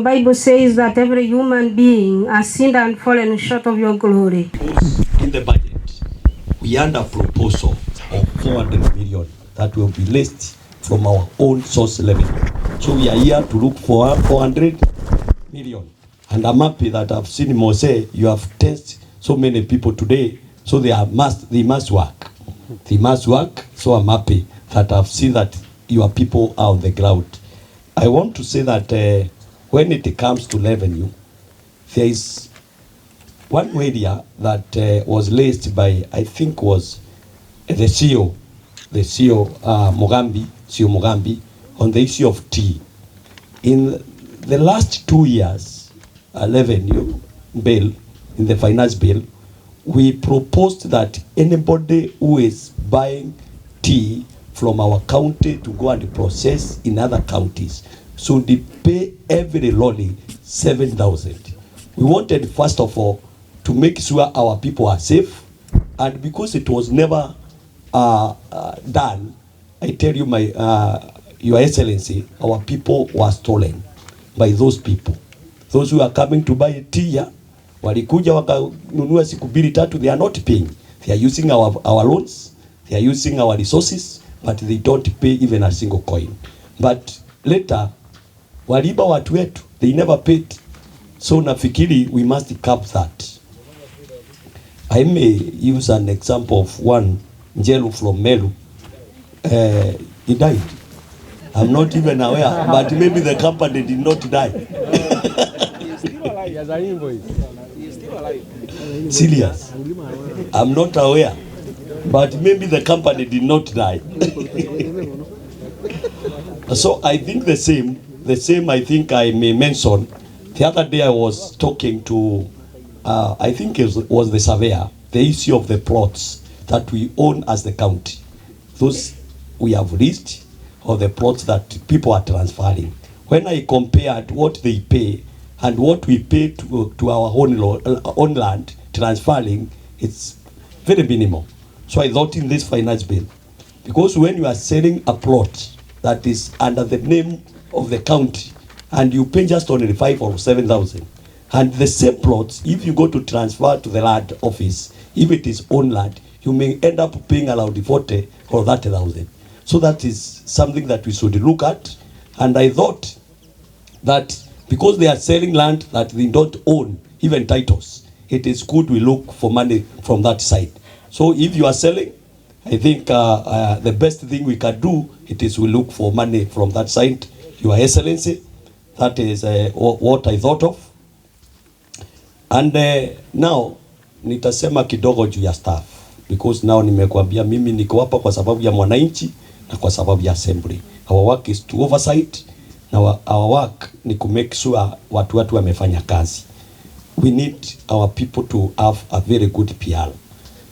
Bible says that every human being has sinned and fallen short of your glory. In the budget, we had a proposal of 400 million that will be raised from our own source revenue. So we are here to look for 400 million. And I'm happy that I've seen Mose, you have tested so many people today, so they must work. They must work, so I'm happy that I've seen that your people are on the ground. I want to say that when it comes to revenue, there is one area that was raised by, I think was the CEO Mugambi, on the issue of tea. In the last 2 years, revenue bill, in the finance bill, we proposed that anybody who is buying tea from our county to go and process in other counties, so they pay every lorry 7,000. We wanted, first of all, to make sure our people are safe, and because it was never done, I tell you, Your Excellency, our people were stolen by those people. Those who are coming to buy tea, walikuja wakanunua siku 2-3, they are not paying. They are using our loans, they are using our resources, but they don't pay even a single coin. But later, waliba watu wetu, they never paid. So nafikiri we must curb that. I may use an example of one Njelu from Meru. He died. I'm not even aware, but maybe the company did not die. He's still alive. He has an invoice. He's still alive. Serious? I'm not aware, but maybe the company did not die. So I think the same I think I may mention. The other day I was talking to, I think it was the surveyor, the issue of the plots that we own as the county. Those we have leased, or the plots that people are transferring. When I compared what they pay and what we pay to our own land transferring, it's very minimal. So I thought in this finance bill, because when you are selling a plot that is under the name of the county and you pay just only 5,000 or 7,000, and the same plots, if you go to transfer to the land office, if it is own land, you may end up paying around 40 or 30,000. So that is something that we should look at. And I thought that because they are selling land that they don't own, even titles, it is good we look for money from that side. So if you are selling, I think the best thing we can do, it is we look for money from that side. Your Excellency, that is what I thought of. And now nitasema kidogo juu ya staff, because now nimekuambia mimi niko hapa kwa sababu ya mwananchi na kwa sababu ya assembly. Our work is to oversight, na our work ni to make sure watu wamefanya kazi. We need our people to have a very good PR.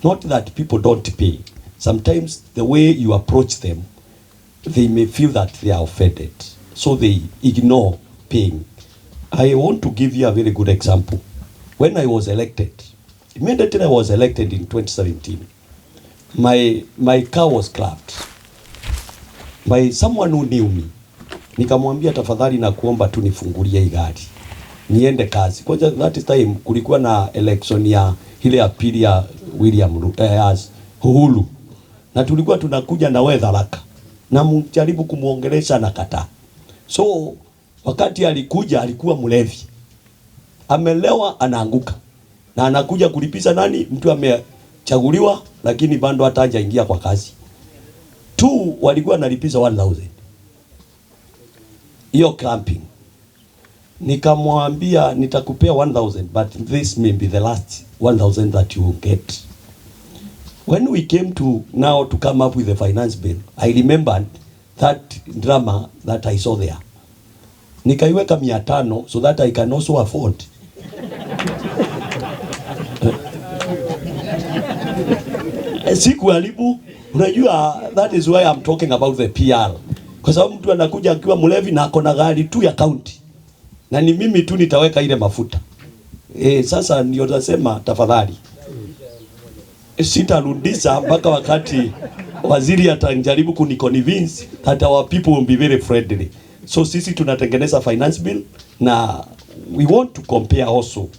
Not that people don't pay. Sometimes the way you approach them, they may feel that they are offended, so they ignore paying. I want to give you a very good example. When I was elected, immediately I was elected in 2017, my car was clapped by someone who knew me. Nikamwambia tafadhali na kuomba tu nifungulie hii gari niende kazi. Kwa that time kulikuwa na election ya ile ya pili ya William Uhuru, na tulikuwa tunakuja na wewe haraka na mjaribu kumuongelesha na kata. So wakati alikuja, alikuwa mlevi, amelewa, anaanguka na anakuja kulipisha nani? Mtu amechaguliwa lakini bado hata hajaingia kwa kazi. Tu walikuwa nalipisha 1,000 hiyo camping. Nikamwambia nitakupea 1,000, but this may be the last 1,000 that you will get. When we came to now to come up with the finance bill, I remembered that drama that I saw there. Nikaiweka 500 so that I can also afford. Siku alibu, unajua, that is why I'm talking about the PR. Kwa sababu mtu anakuja akiwa mlevi na ako na gari tu ya county, na ni mimi tu nitaweka ile mafuta. Sasa ndio nasema tafadhali, sitarudisha mpaka wakati waziri atajaribu kuniconvince that our people will be very friendly. So sisi tunatengeneza finance bill na we want to compare also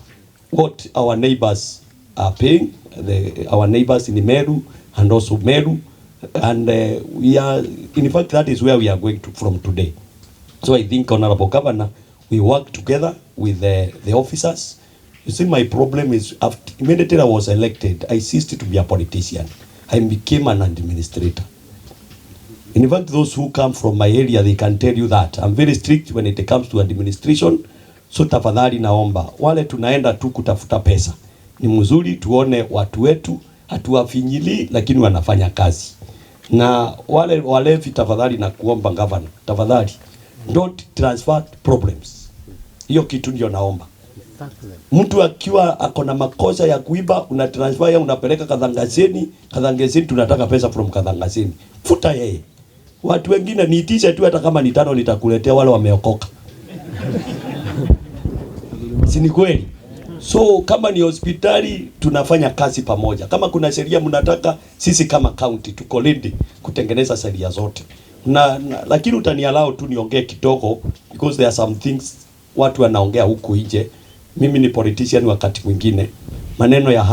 what our neighbors are paying, our neighbors in Meru and also Meru, and we are, in fact, that is where we are going to from today. So I think, Honorable Governor, we work together with the officers. You see, my problem is, after, immediately I was elected, I ceased to be a politician. I became an administrator. In fact, those who come from my area, they can tell you that I'm very strict when it comes to administration. So tafadhali naomba wale tunaenda tu kutafuta pesa, ni mzuri tuone watu wetu hatuwafinyili, lakini wanafanya kazi. Na wale walevi, tafadhali na kuomba governor, tafadhali don't transfer problems. Hiyo kitu ndio naomba. Mtu akiwa akona makosa ya kuiba, una transfer ya unapeleka Kadhangaseni, Kadhangaseni tunataka pesa from Kadhangaseni. Futa yeye. Watu wengine niitisha tu, hata kama ni 5 nitakuletea, wale wameokoka. Si ni kweli? So kama ni hospitali tunafanya kazi pamoja. Kama kuna sheria mnataka, sisi kama county tuko ready kutengeneza sheria zote. Lakini utaniallow tu niongee kidogo, because there are some things watu wanaongea huku nje. Mimi ni politician wakati mwingine. Maneno ya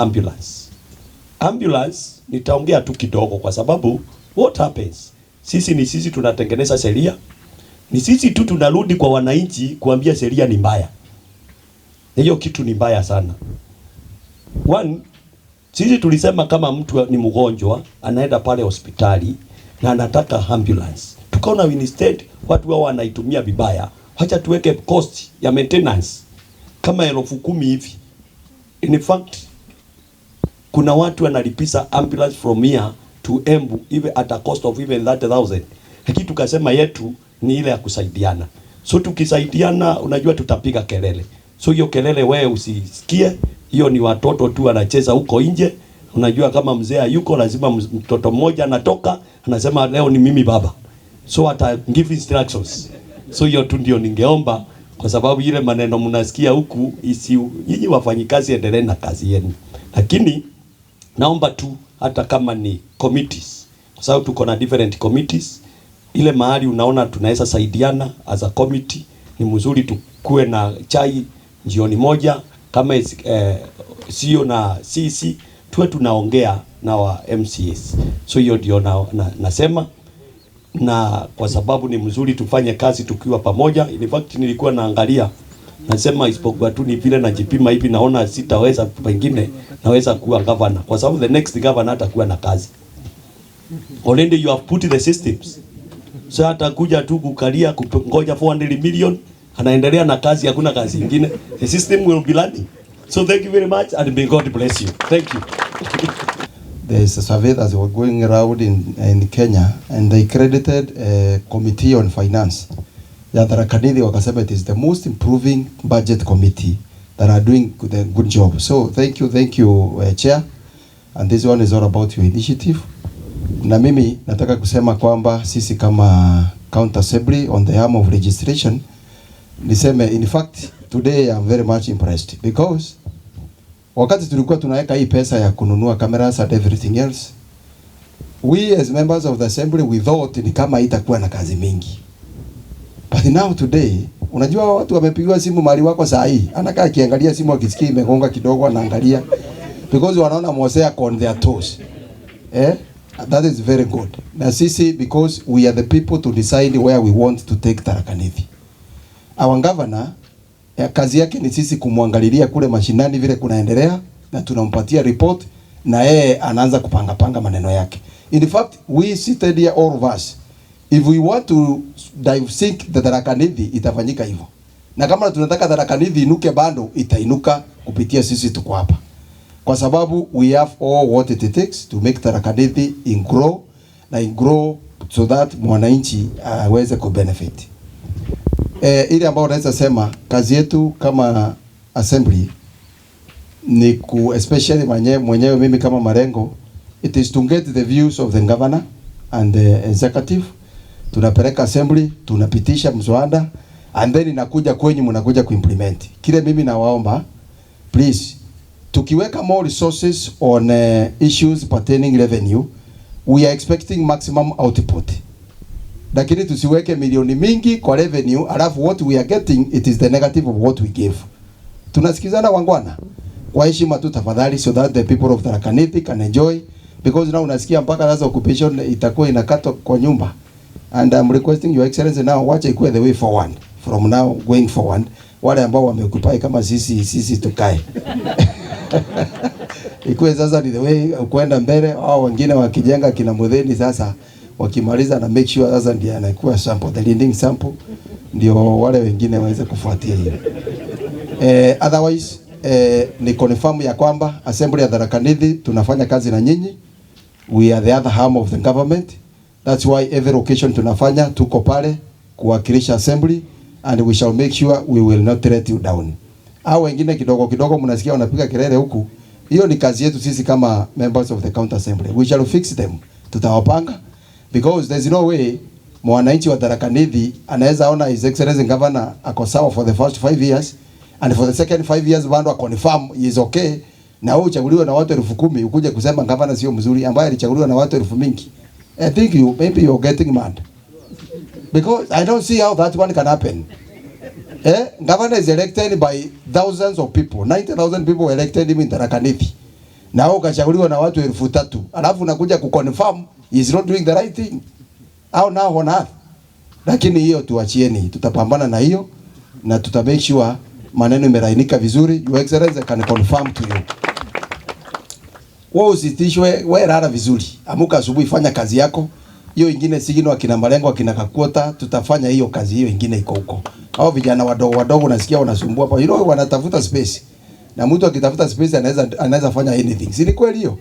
ambulance nitaongea tu kidogo, kwa sababu what happens, sisi tunatengeneza sheria, ni sisi tu tunarudi kwa wananchi kuambia sheria ni mbaya. Hiyo kitu ni mbaya sana. One, sisi tulisema kama mtu ni mgonjwa anaenda pale hospitali na anataka ambulance, tukaona instead watu wao wanaitumia vibaya. Acha tuweke cost ya maintenance kama 10,000 hivi. In fact, kuna watu wanalipisa ambulance from here to Embu even at a cost of even 30,000. Lakini tukasema yetu ni ile ya kusaidiana. So tukisaidiana, unajua tutapiga kelele. So hiyo kelele wewe usisikie, hiyo ni watoto tu wanacheza huko nje. Unajua kama mzee yuko, lazima mtoto mmoja anatoka anasema leo ni mimi baba. So ata give instructions. So hiyo tu ndio ningeomba, kwa sababu ile maneno mnasikia huku, nyinyi wafanyikazi endelee na kazi yenu. Lakini naomba tu, hata kama ni committees, kwa sababu tuko na different committees, ile mahali unaona tunaweza saidiana as a committee, ni mzuri tukue na chai jioni moja, kama sio na sisi tuwe tunaongea na wa MCS. So hiyo ndio nasema, na kwa sababu ni mzuri tufanye kazi tukiwa pamoja. In fact nilikuwa naangalia, nasema isipokuwa tu ni vile najipima hivi, naona sitaweza, pengine naweza kuwa governor, kwa sababu the next governor atakuwa na kazi. Already you have put the systems. So atakuja tu kukalia kungoja 400 million, anaendelea na kazi, hakuna kazi nyingine. The system will be running. So thank you very much, and may God bless you. Thank you. There is a survey that was going around in Kenya, and they credited a committee on finance. The Tharaka-Nithi wakasema it is the most improving budget committee that are doing the good job. So thank you Chair, and this one is all about your initiative. Na mimi nataka kusema kwamba sisi kama County Assembly on the arm of registration, niseme in fact today I'm very much impressed, because wakati tulikuwa tunaweka hii pesa ya kununua cameras and everything else, we as members of the assembly we thought ni kama itakuwa na kazi mingi. But now today, unajua watu wamepigiwa simu mahali wako saa hii, anakaa akiangalia simu akisikia imegonga kidogo anaangalia, because wanaona Mosea on their toes. That is very good. Na sisi, because we are the people to decide where we want to take Tharaka-Nithi. Our governor, kazi yake ni sisi kumwangalilia kule mashinani vile kunaendelea, na tunampatia report, na yeye anaanza kupanga maneno yake. In fact, we seated here all of us, if we want to sink the Tharaka-Nithi, itafanyika hivyo. Na kama tunataka Tharaka-Nithi inuke, bado itainuka kupitia sisi tuko hapa. Kwa sababu we have all what it takes to make Tharaka-Nithi grow so that mwananchi aweze kubenefit. Ile ambayo naweza sema kazi yetu kama assembly ni especially mwenyewe mimi kama Marengo, it is to get the views of the governor and the executive. Tunapeleka assembly, tunapitisha mswada, and then inakuja kwenyu, mnakuja kuimplement. Kile mimi nawaomba, please, tukiweka more resources on issues pertaining revenue, we are expecting maximum output. lakini tusiweke milioni mingi kwa revenue, alafu what we are getting it is the negative of what we give. Tunasikizana wangwana? Kwa heshima tu tafadhali, so that the people of Tharaka Nithi can enjoy, because now unasikia mpaka sasa occupation itakuwa inakatwa kwa nyumba. And I'm requesting your excellency now, wacha ikuwe the way forward from now going forward. Wale ambao wameoccupy kama sisi tukae. Ikuwe sasa ni the way kwenda mbele, au wengine wakijenga kina Mutheni sasa wakimaliza na make sure sasa ndio anakuwa sample, the leading sample, ndio wale wengine waweze kufuatia hiyo. Otherwise ni confirm ya kwamba assembly ya Tharaka Nithi tunafanya kazi na nyinyi. We are the other arm of the government. That's why every occasion tunafanya tuko pale kuwakilisha assembly, and we shall make sure we will not let you down. Hao wengine kidogo kidogo mnasikia wanapiga kelele huku, hiyo ni kazi yetu sisi kama members of the county assembly. We shall fix them. Tutawapanga, because there's no way mwananchi wa Tharaka Nithi anaweza ona his excellency governor ako sawa for the first 5 years, and for the second 5 years bado a confirm he is okay, na wewe uchaguliwe na watu 10,000 ukuje kusema governor sio mzuri ambaye alichaguliwa na watu 10,000. I think maybe you're getting mad, because I don't see how that one can happen. Governor is elected by thousands of people. 90,000 people elected him in Tharaka Nithi. Na wewe ukachaguliwa na watu 3,000. Alafu unakuja kuconfirm he is not doing the right thing. Au now on earth. Lakini hiyo tuachieni, tutapambana na hiyo na tuta make sure maneno imerainika vizuri. Your Excellency can confirm to you. Wewe usitishwe, wewe rara vizuri. Amuka asubuhi, fanya kazi yako. Hiyo ingine sigino akina malengo akina kakuota, tutafanya hiyo kazi, hiyo ingine iko huko. Hao vijana wadogo nasikia wanasumbua hapa. You know, wanatafuta space. Na mtu akitafuta space anaweza fanya anything. Si ni kweli hiyo?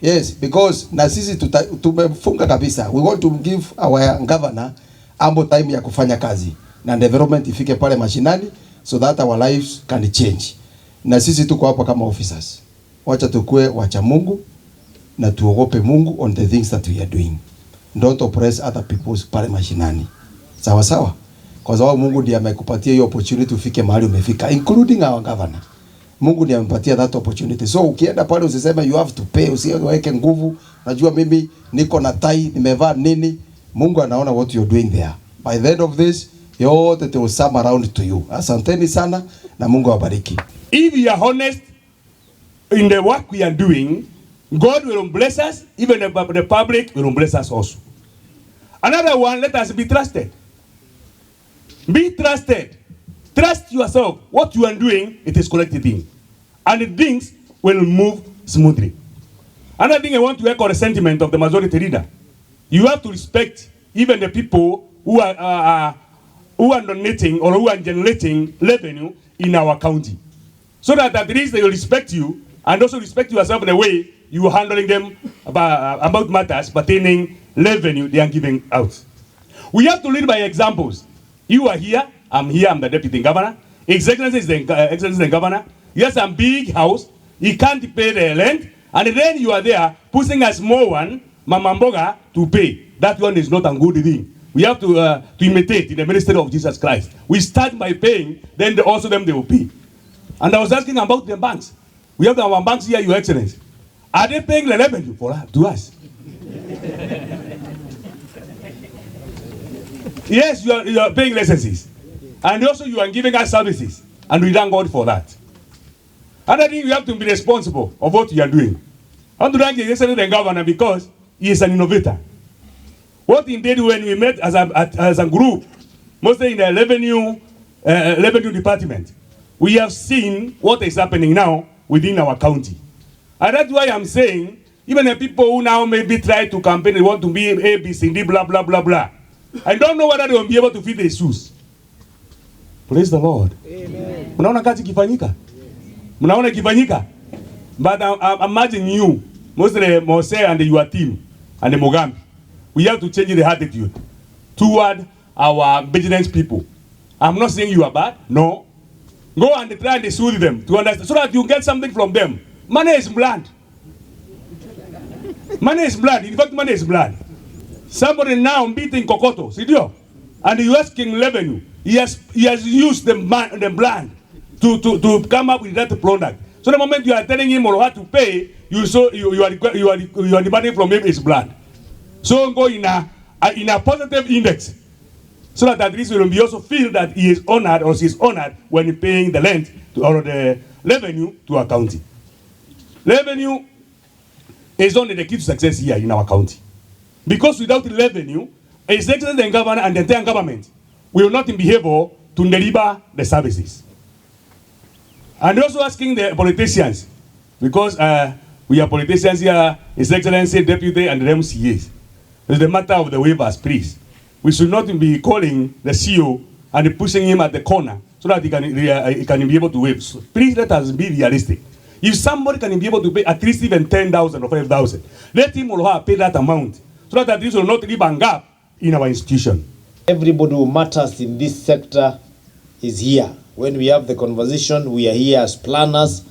Yes, because na sisi tumefunga kabisa. We want to give our governor ample time ya kufanya kazi na development ifike pale mashinani, so that our lives can change. Na sisi tuko hapa kama officers. Wacha tukue wacha Mungu na tuogope Mungu on the things that we are doing. Don't oppress other people pale mashinani. Sawa sawa? Kwa sababu Mungu ndiye amekupatia hiyo opportunity ufike mahali umefika, including our governor. Mungu ndiye amepatia that opportunity. So ukienda pale usiseme you have to pay, usiweke nguvu. Najua mimi niko na tai, nimevaa nini. Mungu anaona what you're doing there. By the end of this, yote it will sum around to you. Asanteni sana na Mungu awabariki. If we are honest in the work we are doing, God will bless us, even the public will bless us also. Another one, let us be trusted. Be trusted. Trust yourself. What you are doing, it is collective thing. And the things will move smoothly. Another thing I want to echo the sentiment of the majority leader. You have to respect even the people who are donating or who are generating revenue in our county. So that at least they will respect you and also respect yourself in the way you are handling them about matters pertaining revenue they are giving out. We have to lead by examples. You are here, I'm here, I'm the deputy governor. His Excellency is the governor. He has a big house, he can't pay the rent, and then you are there pushing a small one, Mama Mboga, to pay. That one is not a good thing. We have to imitate in the ministry of Jesus Christ. We start by paying, then also them they will pay. And I was asking about the banks. We have our banks here, Your Excellency. Are they paying the revenue to us? Yes, you are paying licenses. And also you are giving us services. And we thank God for that. And I think we have to be responsible of what we are doing. I want to thank the governor because he is an innovator. What he did when we met as a group, mostly in the revenue department, we have seen what is happening now within our county. And that's why I'm saying, even the people who now maybe try to campaign, they want to be A, B, C, D, blah, blah, blah, blah. I don't know whether they will be able to fit their shoes. Praise the Lord. Amen. Mnaona kazi kifanyika? Mnaona kifanyika? But I'm imagine you, mostly Mose and your team, and the Mogambi, we have to change the attitude toward our vigilance people. I'm not saying you are bad, no. Go and try and soothe them to understand, so that you get something from them. Money is blood. Money is blood. In fact, money is blood. Somebody now beating Kokoto, Sidio, and you asking revenue. He has used the blood to come up with that product. So the moment you are telling him or how to pay, you are demanding from him his blood. So go in in a positive index, so that at least we will also feel that he is honored or she is honored when paying the rent or the revenue to our county. Revenue is only the key to success here in our county. Because without revenue, His Excellency the Governor and the entire government will not be able to deliver the services. And also asking the politicians, because we are politicians here, His Excellency, Deputy, and the MCAs. It's the matter of the waivers, please. We should not be calling the CEO and pushing him at the corner so that he can be able to waive. So please let us be realistic. If somebody can be able to pay at least even 10,000 or 5,000, let him or her pay that amount so that this will not leave a gap in our institution. Everybody who matters in this sector is here. When we have the conversation, we are here as planners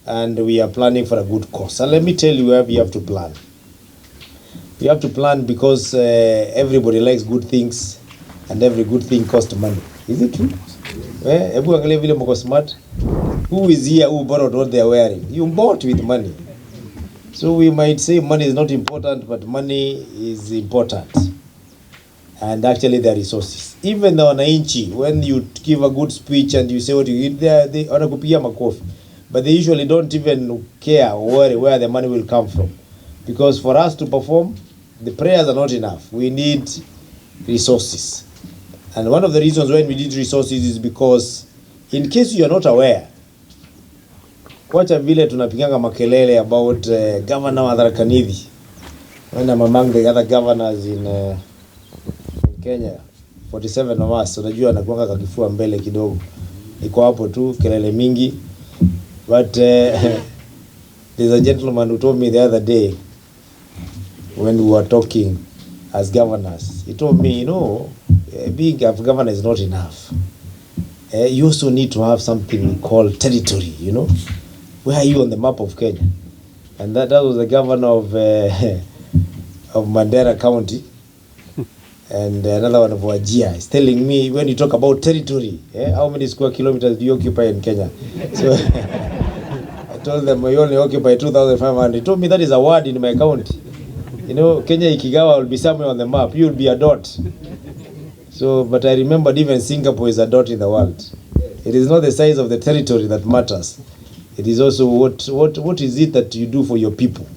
and we are planning for a good cause. And let me tell you where we have to plan. We have to plan because everybody likes good things and every good thing costs money. Is it true? Smart. Who is here who borrowed what they are wearing? You bought with money. So we might say money is not important, but money is important. And actually the resources. Even the wananchi, when you give a good speech and you say what you eat, they wanakupigia makofi. But they usually don't even care or worry where the money will come from. Because for us to perform, the prayers are not enough. We need resources. And one of the reasons why we need resources is because, in case you are not aware, wacha vile tunapiganga makelele about Governor wa Tharaka Nithi, when I'm among the other governors in Kenya, 47 of us, unajua anakuanga kakifua mbele kidogo. Iko hapo tu kelele mingi. But there's a gentleman who told me the other day when we were talking as governors. He told me, you know, being a governor is not enough. You also need to have something we call territory, you know. Where are you on the map of Kenya? And that was the governor of Mandera County. And another one of Wajir is telling me, when you talk about territory, how many square kilometers do you occupy in Kenya? So I told them I only occupy 2,500. He told me that is a word in my county. You know, Kenya Ikigawa will be somewhere on the map. You will be a dot. So, but I remembered even Singapore is a dot in the world. It is not the size of the territory that matters. It is also what is it that you do for your people.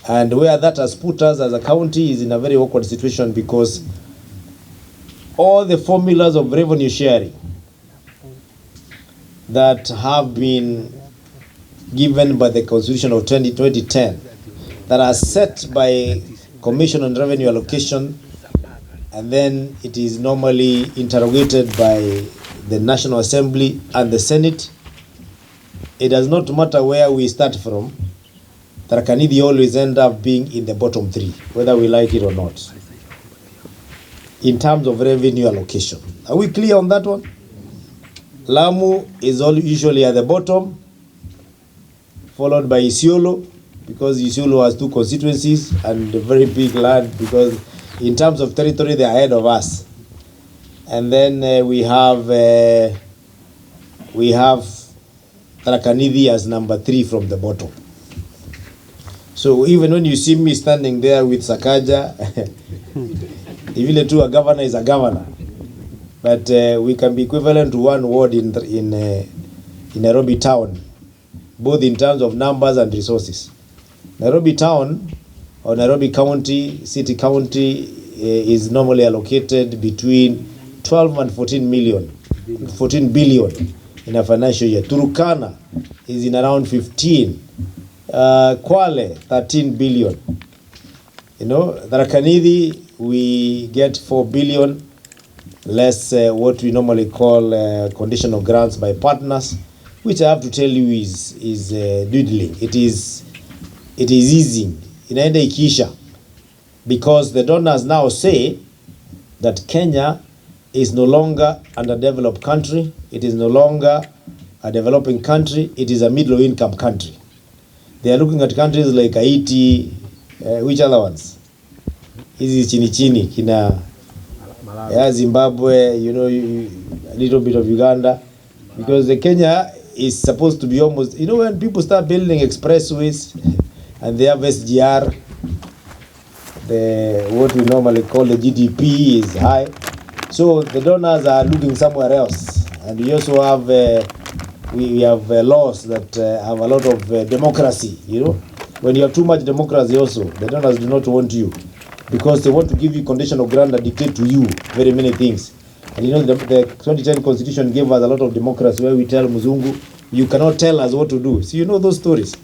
And where that has put us as a county is in a very awkward situation because all the formulas of revenue sharing that have been given by the Constitution of 2010 that are set by Commission on Revenue Allocation, and then it is normally interrogated by the National Assembly and the Senate. It does not matter where we start from. Tharaka Nithi always end up being in the bottom three, whether we like it or not, in terms of revenue allocation. Are we clear on that one? Lamu is usually at the bottom, followed by Isiolo, because Isiolo has two constituencies and a very big land, because in terms of territory they are ahead of us. And then we have Tharaka Nithi as number 3 from the bottom. So even when you see me standing there with Sakaja, even to a governor is a governor, but we can be equivalent to one ward in Nairobi town, both in terms of numbers and resources. Nairobi town or Nairobi county, city county is normally allocated between 12 and 14 billion in a financial year. Turkana is in around 15. Kwale 13 billion. You know, Tharaka Nithi we get 4 billion less what we normally call conditional grants by partners, which I have to tell you is dwindling. It is easing. Inaenda ikisha, because the donors now say that Kenya is no longer an underdeveloped country. It is no longer a developing country. It is a middle income country. They are looking at countries like Haiti, which other ones? Hizi chini kina Zimbabwe, you know, a little bit of Uganda, because the Kenya is supposed to be almost, you know, when people start building expressways and they have SGR, the what we normally call the GDP is high. So the donors are looking somewhere else. And we also have we have laws that have a lot of democracy. You know, when you have too much democracy, also the donors do not want you, because they want to give you conditional grant that dictate to you very many things. And you know, the 2010 constitution gave us a lot of democracy, where we tell Muzungu, you cannot tell us what to do. So you know those stories.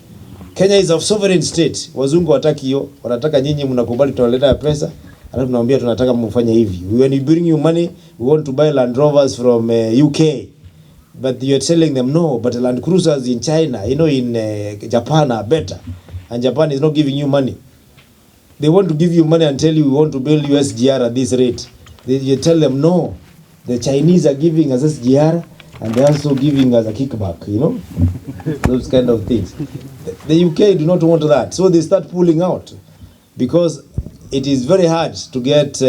Kenya is a sovereign state. Wazungu wataki hiyo, wanataka nyinyi mnakubali tunaleta pesa, alafu tunawaambia tunataka mfanye hivi. When we bring you money, we want to buy Land Rovers from UK. But you're telling them no, but Land Cruisers in China, you know, in Japan are better. And Japan is not giving you money. They want to give you money and tell you we want to build USGR at this rate. You tell them no. The Chinese are giving us SGR and they're also giving us a kickback, you know, those kind of things. The UK do not want that, so they start pulling out, because it is very hard to get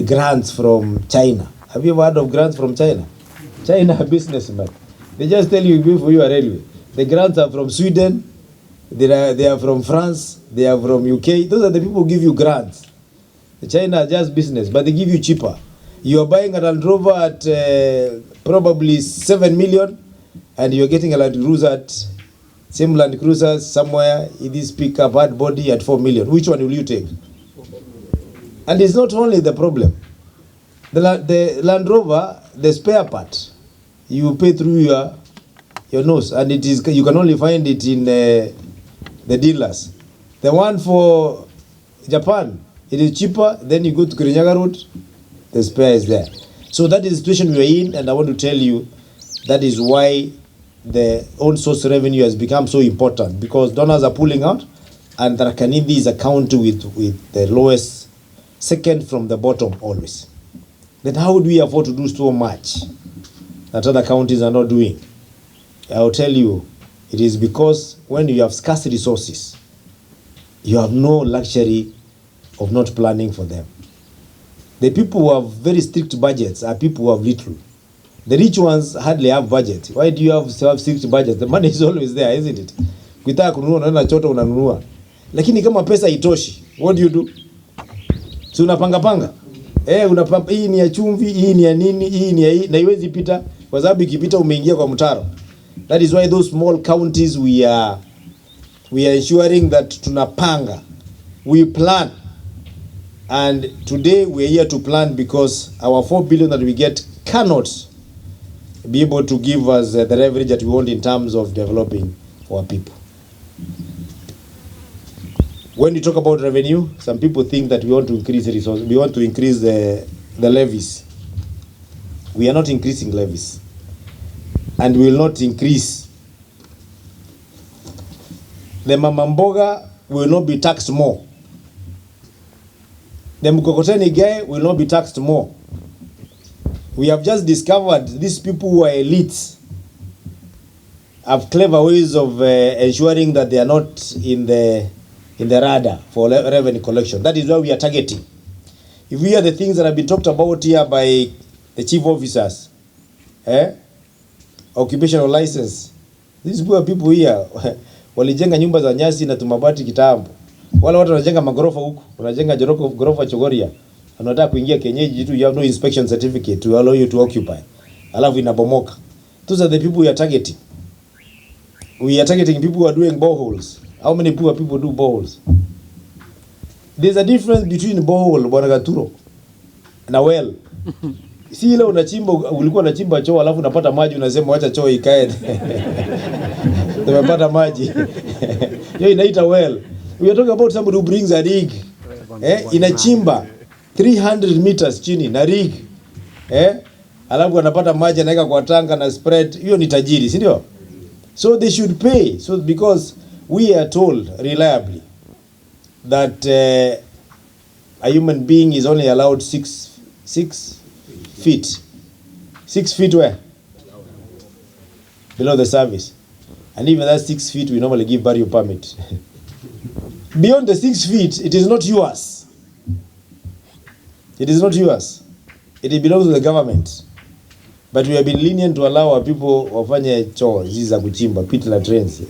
grants from China. Have you ever heard of grants from China? China are businessmen. They just tell you before you are railway. The grants are from Sweden, they are from France, they are from UK. Those are the people who give you grants. China are just business, but they give you cheaper. You are buying a Land Rover at probably 7 million, and you are getting a Land Cruiser at same Land Cruisers somewhere in this pickup hard body at 4 million. Which one will you take? And it's not only the problem. The Land Rover, the spare part, you pay through your nose, and it is, you can only find it in the dealers. The one for Japan, it is cheaper. Then you go to Kirinyaga Road, the spare is there. So that is the situation we are in, and I want to tell you that is why the own source revenue has become so important, because donors are pulling out, and Tharaka Nithi is a county with the lowest, second from the bottom always. Then how do we afford to do so much that other counties are not doing? I will tell you, it is because when you have scarce resources, you have no luxury of not planning for them. The people who have very strict budgets are people who have little. The rich ones hardly have budget. Why do you have strict budget? The money is always there, isn't it? Ukitaka kununua unaenda choto unanunua. Lakini kama pesa itoshi, what do you do? So unapanga. Unapanga, hii ni ya chumvi, hii ni ya nini, hii ni ya hii, na iwezi pita kwa sababu ikipita umeingia kwa mtaro. That is why those small counties we are ensuring that tunapanga. We plan. And today we are here to plan, because our 4 billion that we get cannot be able to give us the leverage that we want in terms of developing our people. When you talk about revenue, some people think that we want to increase the resources, we want to increase the levies. We are not increasing levies, and we will not increase. The mama mboga will not be taxed more. The mkokoteni guy will not be taxed more. We have just discovered these people who are elites have clever ways of ensuring that they are not in the radar for revenue collection. That is why we are targeting. If we hear the things that have been talked about here by the chief officers, occupational license, these poor people here walijenga nyumba za nyasi na tumabati kitambo. Wala watu wanajenga magorofa huku, wanajenga gorofa Chogoria, wanataka kuingia kienyeji tu, you have no inspection certificate to allow you to occupy. Alafu inabomoka. Those are the people we are targeting. We are targeting people who are doing boreholes. How many poor people do boreholes? There's a difference between borehole, Bwana Gaturo, na well. Si ile unachimba, ulikuwa unachimba choo alafu unapata maji unasema acha choo ikae. Tumepata maji. Hiyo inaita well. We are talking about somebody who brings a rig, inachimba 300 meters chini na rig, alafu anapata maji anaweka kwa tanka na spread. Hiyo ni tajiri, si ndio? So they should pay, so because we are told reliably that a human being is only allowed 6 feet. 6 feet where? Below the service. And even that 6 feet we normally give burial permit. Beyond the 6 feet, it is not yours. It is not yours. It belongs to the government. But we have been lenient to allow our people wafanye choo hizi za kuchimba pit latrines.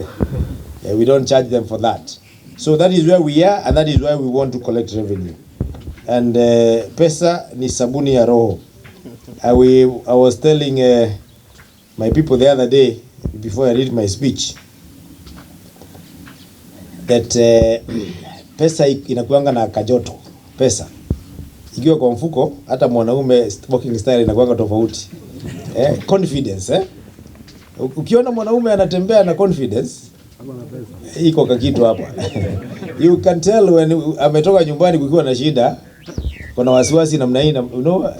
We don't charge them for that. So that is where we are, and that is why we want to collect revenue. And pesa ni sabuni ya roho. I was telling my people the other day, before I read my speech, that pesa inakuanga na kajoto. Pesa ikiwa kwa mfuko, hata mwanaume walking style inakuanga tofauti. Confidence. Ukiona mwanaume anatembea na confidence, iko kakitu hapa. You can tell when ametoka nyumbani kukiwa na shida, kuna wasiwasi namna hii, you know,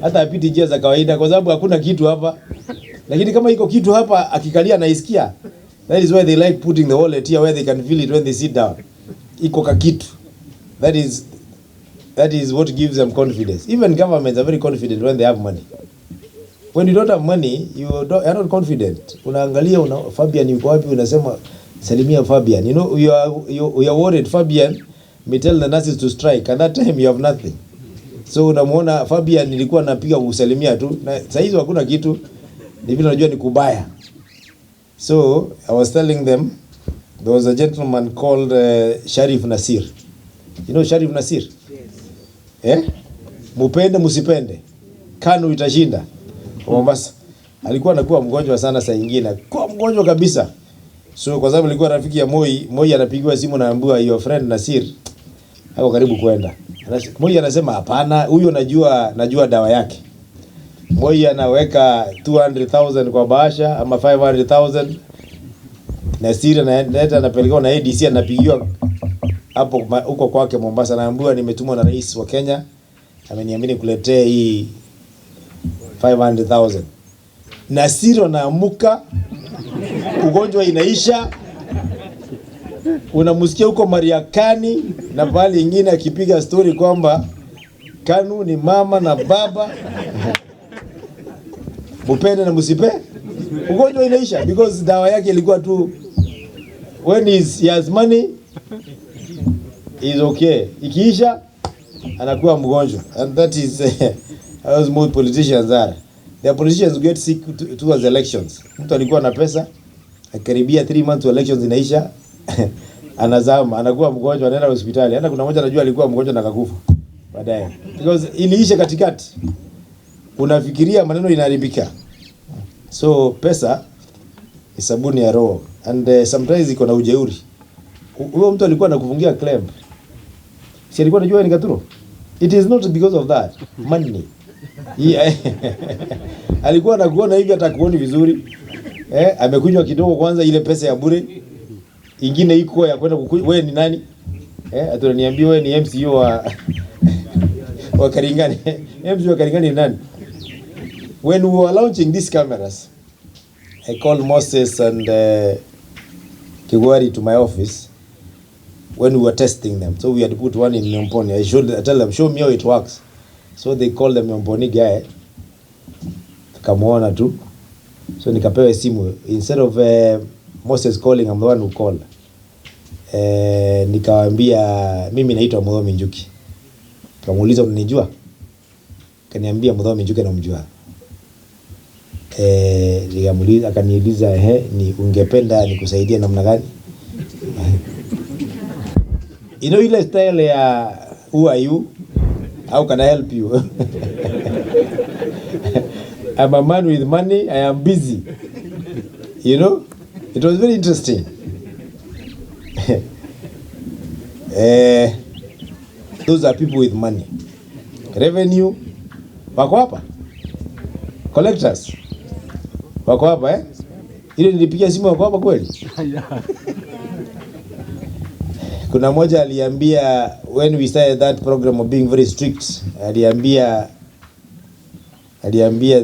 hata apiti njia za kawaida kwa sababu hakuna kitu hapa. Lakini kama iko kitu hapa, akikalia naisikia. That is why they like putting the wallet here where they can feel it when they sit down. Iko kakitu. That is what gives them confidence. Even governments are very confident when they have money. When you don't have money, you are not confident. Unaangalia Fabian yuko wapi, unasema salimia Fabian. You know, you are worried Fabian may tell the nurses to strike, and that time you have nothing. So unamuona Fabian nilikuwa napiga kusalimia tu, na saa hizo hakuna kitu, ni vile unajua ni kubaya. So I was telling them, there was a gentleman called Sharif Nasir. You know Sharif Nasir? Yes. Mupende musipende, KANU itashinda. Mombasa. Alikuwa anakuwa mgonjwa sana saa nyingine. Kwa mgonjwa kabisa. So kwa sababu alikuwa rafiki ya Moi anapigiwa simu na ambiwa your friend Nasir hako karibu kwenda. Moi anasema hapana, huyo najua dawa yake. Moi anaweka 200,000 kwa bahasha ama 500,000. Nasir anapelekwa na ADC, anapigiwa hapo huko kwake Mombasa, anaambiwa nimetumwa na rais wa Kenya, ameniamini kuletea hii 500,000. Nasir anaamuka, ugonjwa inaisha. Unamusikia huko Mariakani na pale nyingine akipiga story kwamba KANU ni mama na baba. Mupende na musipe, ugonjwa inaisha because dawa yake ilikuwa tu when he has money is okay. Ikiisha anakuwa mgonjwa. And that is how most politicians are. The politicians get sick towards elections. Mtu alikuwa na pesa, akaribia 3 months to elections inaisha, anazama, anakuwa mgonjwa, anaenda hospitali. Hata kuna mmoja anajua alikuwa mgonjwa na akakufa baadaye. Because iliisha katikati. Unafikiria maneno inaharibika. So pesa ni sabuni ya roho. And sometimes iko na ujeuri. Huyo mtu alikuwa anakufungia claim. Si alikuwa anajua ni katuro? It is not because of that. Money. Alikuwa anakuona hivi hata kuoni vizuri. Amekunywa kidogo kwanza ile pesa ya bure. Ingine iko ya kwenda kukunywa. Wewe ni nani? Atuniambia wewe ni MCO wa Karingani. MCO wa Karingani ni nani? When we were launching these cameras, I called Moses and Kigwari to my office when we were testing them. So we had put one in Myomponi. I tell them, show me how it works. So they called the Myomponi guy. Tukamuona tu. So nikapewa simu. Instead of Moses calling, I'm the one who called. Nikawaambia mimi naitwa Mudhomi Njuki. Kamuuliza unanijua? Kaniambia Mudhomi Njuki namjua. Nikamuuliza, akaniuliza ni ungependa nikusaidie namna gani? You know ile style ya who are you? How can I help you? I'm a man with money, I am busy. You know? It was very interesting. Those are people with money. Revenue wako hapa. Collectors wako hapa Ile nilipigia simu wako hapa kweli? Kuna moja aliambia when we started that program of being very strict, aliambia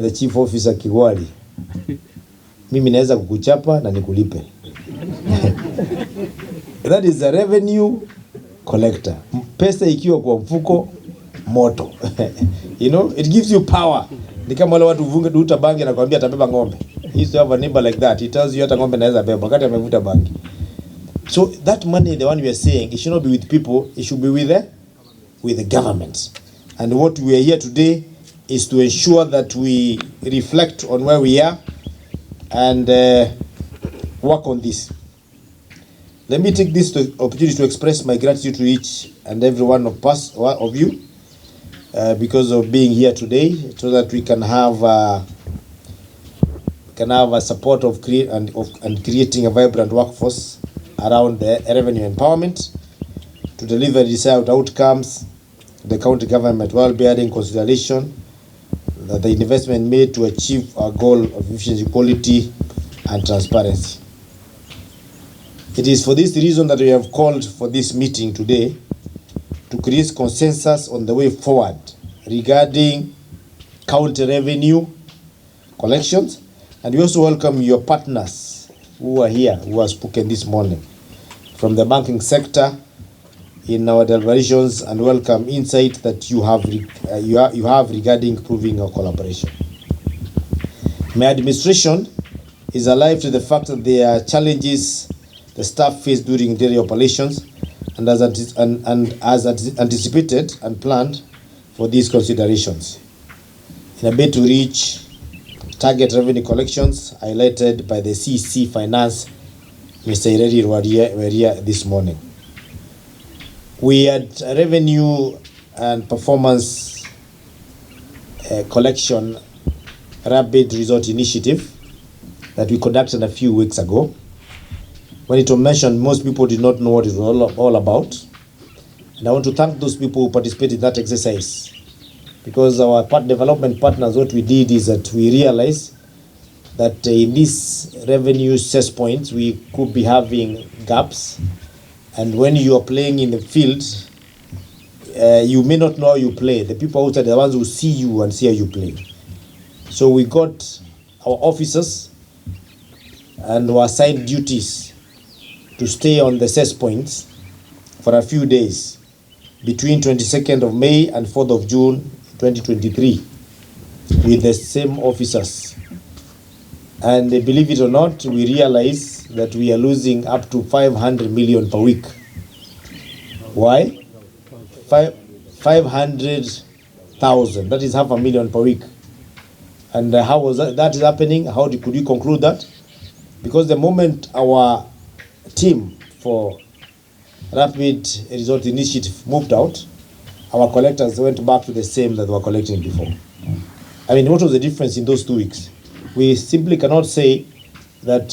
the chief officer Kigwari, mimi naweza kukuchapa na nikulipe. That is a revenue collector. Pesa ikiwa kwa mfuko moto. You know, it gives you power. Ni kama wale watu vunge duta bangi na kuambia atabeba ng'ombe. He used to have a neighbor like that. He tells you hata ng'ombe naweza beba wakati amevuta bangi. So that money, the one we are saying, it should not be with people, it should be with the government. And what we are here today is to ensure that we reflect on where we are and work on this. Let me take this opportunity to express my gratitude to each and every one of us, of you, because of being here today, so that we can have a support of creating a vibrant workforce around the revenue empowerment to deliver desired outcomes, the county government well-bearing consideration, that the investment made to achieve our goal of efficiency, quality, and transparency. It is for this reason that we have called for this meeting today to create consensus on the way forward regarding county revenue collections, and we also welcome your partners who are here, who have spoken this morning from the banking sector in our deliberations, and welcome insight that you have regarding improving our collaboration. My administration is alive to the fact that there are challenges the staff face during daily operations, and as anticipated and planned for these considerations in a bid to reach target revenue collections highlighted by the CC Finance, Mr. Ireri Waria this morning. We had a revenue and performance collection rapid result initiative that we conducted a few weeks ago. When it was mentioned, most people did not know what it was all about. And I want to thank those people who participated in that exercise, because our development partners, what we did is that we realized that in these revenue set points, we could be having gaps. And when you are playing in the field, you may not know how you play. The people outside are the ones who see you and see how you play. So we got our officers and were assigned duties to stay on the set points for a few days between 22nd of May and 4th of June 2023 with the same officers. And believe it or not, we realize that we are losing up to 500 million per week. Why? 500,000. That is $500,000 per week. And how was that is happening? How could we conclude that? Because the moment our team for Rapid Result Initiative moved out, our collectors went back to the same that they were collecting before. I mean, what was the difference in those 2 weeks? We simply cannot say that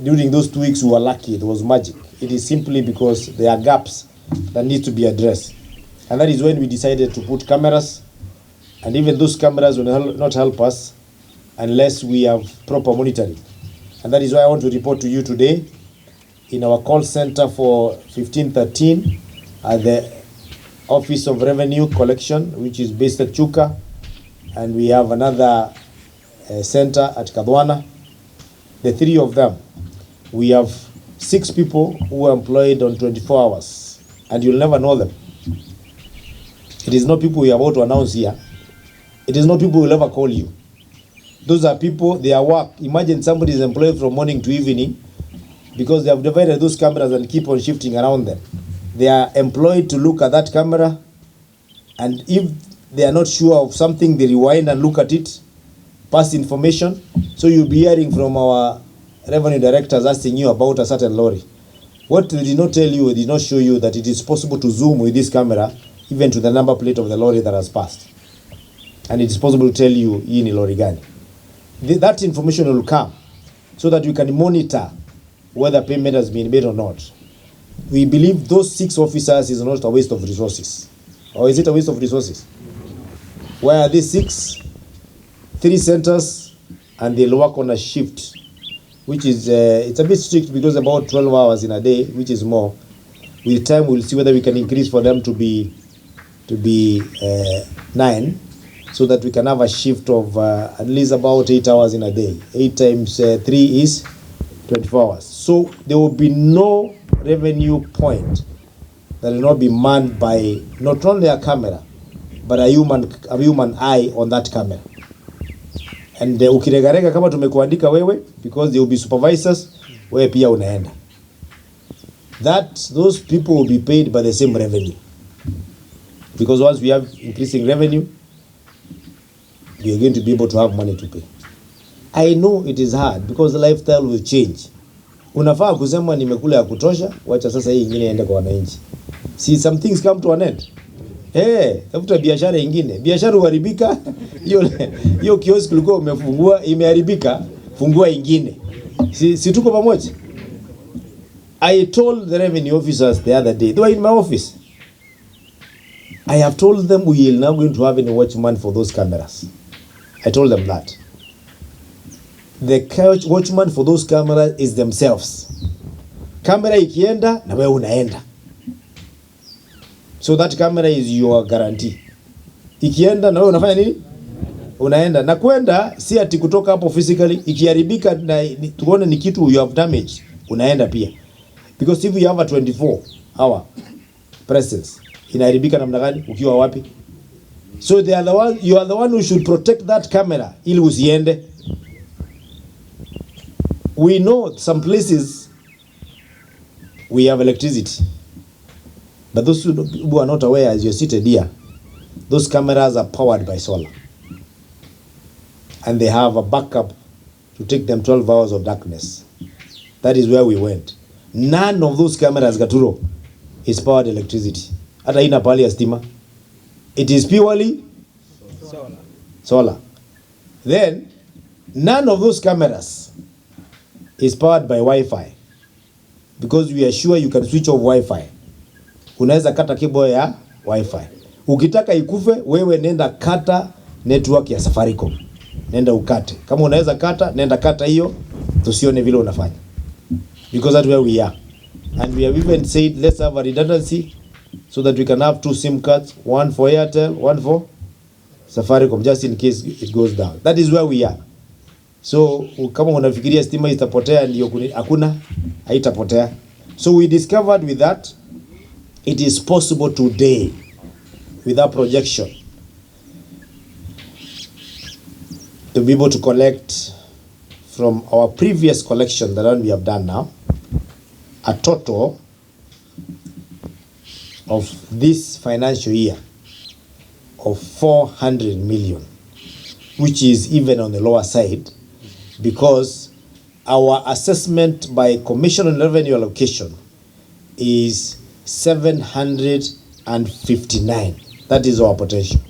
during those 2 weeks we were lucky, there was magic. It is simply because there are gaps that need to be addressed. And that is when we decided to put cameras, and even those cameras will not help us unless we have proper monitoring. And that is why I want to report to you today in our call center for 1513 at the Office of Revenue Collection, which is based at Chuka, and we have another center at Kadwana. The three of them, we have 6 people who are employed on 24 hours, and you'll never know them. It is not people we are about to announce here. It is not people who will ever call you. Those are people, their work. Imagine somebody is employed from morning to evening, because they have divided those cameras and keep on shifting around them. They are employed to look at that camera, and if they are not sure of something, they rewind and look at it, pass information. So you'll be hearing from our revenue directors asking you about a certain lorry. What they did not tell you, they did not show you that it is possible to zoom with this camera even to the number plate of the lorry that has passed. And it is possible to tell you hii ni lorry gani. That information will come so that you can monitor whether payment has been made or not. We believe those 6 officers is not a waste of resources. Or is it a waste of resources? Where are these 6? 3 centers, and they'll work on a shift, which is it's a bit strict because about 12 hours in a day, which is more. With time, we'll see whether we can increase for them to be 9, so that we can have a shift of at least about 8 hours in a day. 8 times 3 is 24 hours. So there will be no revenue point that will not be manned by not only a camera, but a human eye on that camera. And ukiregarega kama tumekuandika wewe, because there will be supervisors, wewe pia unaenda. Those people will be paid by the same revenue. Because once we have increasing revenue, we are going to be able to have money to pay. I know it is hard because the lifestyle will change. Unafaa kusema nimekula ya kutosha, wacha sasa hii nyingine iende kwa wananchi. See, some things come to an end. Tafuta biashara nyingine. Biashara huharibika. Hiyo kiosk ulikuwa umefungua imeharibika, fungua nyingine. Si tuko pamoja? I told the revenue officers the other day, they were in my office. I have told them we are now going to have any watchman for those cameras. I told them that. The watchman for those cameras is themselves. Camera ikienda na wewe unaenda. So that camera is your guarantee. Ikienda na wewe unafanya nini? Unaenda. Na kwenda si ati kutoka hapo physically, ikiharibika na tuone ni kitu you have damage, unaenda pia. Because if you have a 24 hour presence, inaharibika namna gani ukiwa wapi? So they are the one, you are the one who should protect that camera ili usiende. We know some places we have electricity. But those who are not aware, as you're seated here, those cameras are powered by solar. And they have a backup to take them 12 hours of darkness. That is where we went. None of those cameras, Gaturo, is powered electricity. Hata ina pali ya stima. It is purely solar. Then, none of those cameras is powered by Wi-Fi. Because we are sure you can switch off Wi-Fi. Unaweza kata cable ya Wi-Fi. Ukitaka ikufe, wewe nenda kata network ya Safaricom. Nenda ukate. Kama unaweza kata, nenda kata hiyo, tusione vile unafanya. Because that's where we are. And we have even said, let's have a redundancy so that we can have 2 SIM cards, one for Airtel, one for Safaricom, just in case it goes down. That is where we are. So, kama unafikiria stima itapotea, ndio hakuna, haitapotea. So we discovered with that, it is possible today, with that projection, to be able to collect from our previous collection, the one we have done now, a total of this financial year of 400 million, which is even on the lower side, because our assessment by Commission on Revenue Allocation is 759. That is our potential.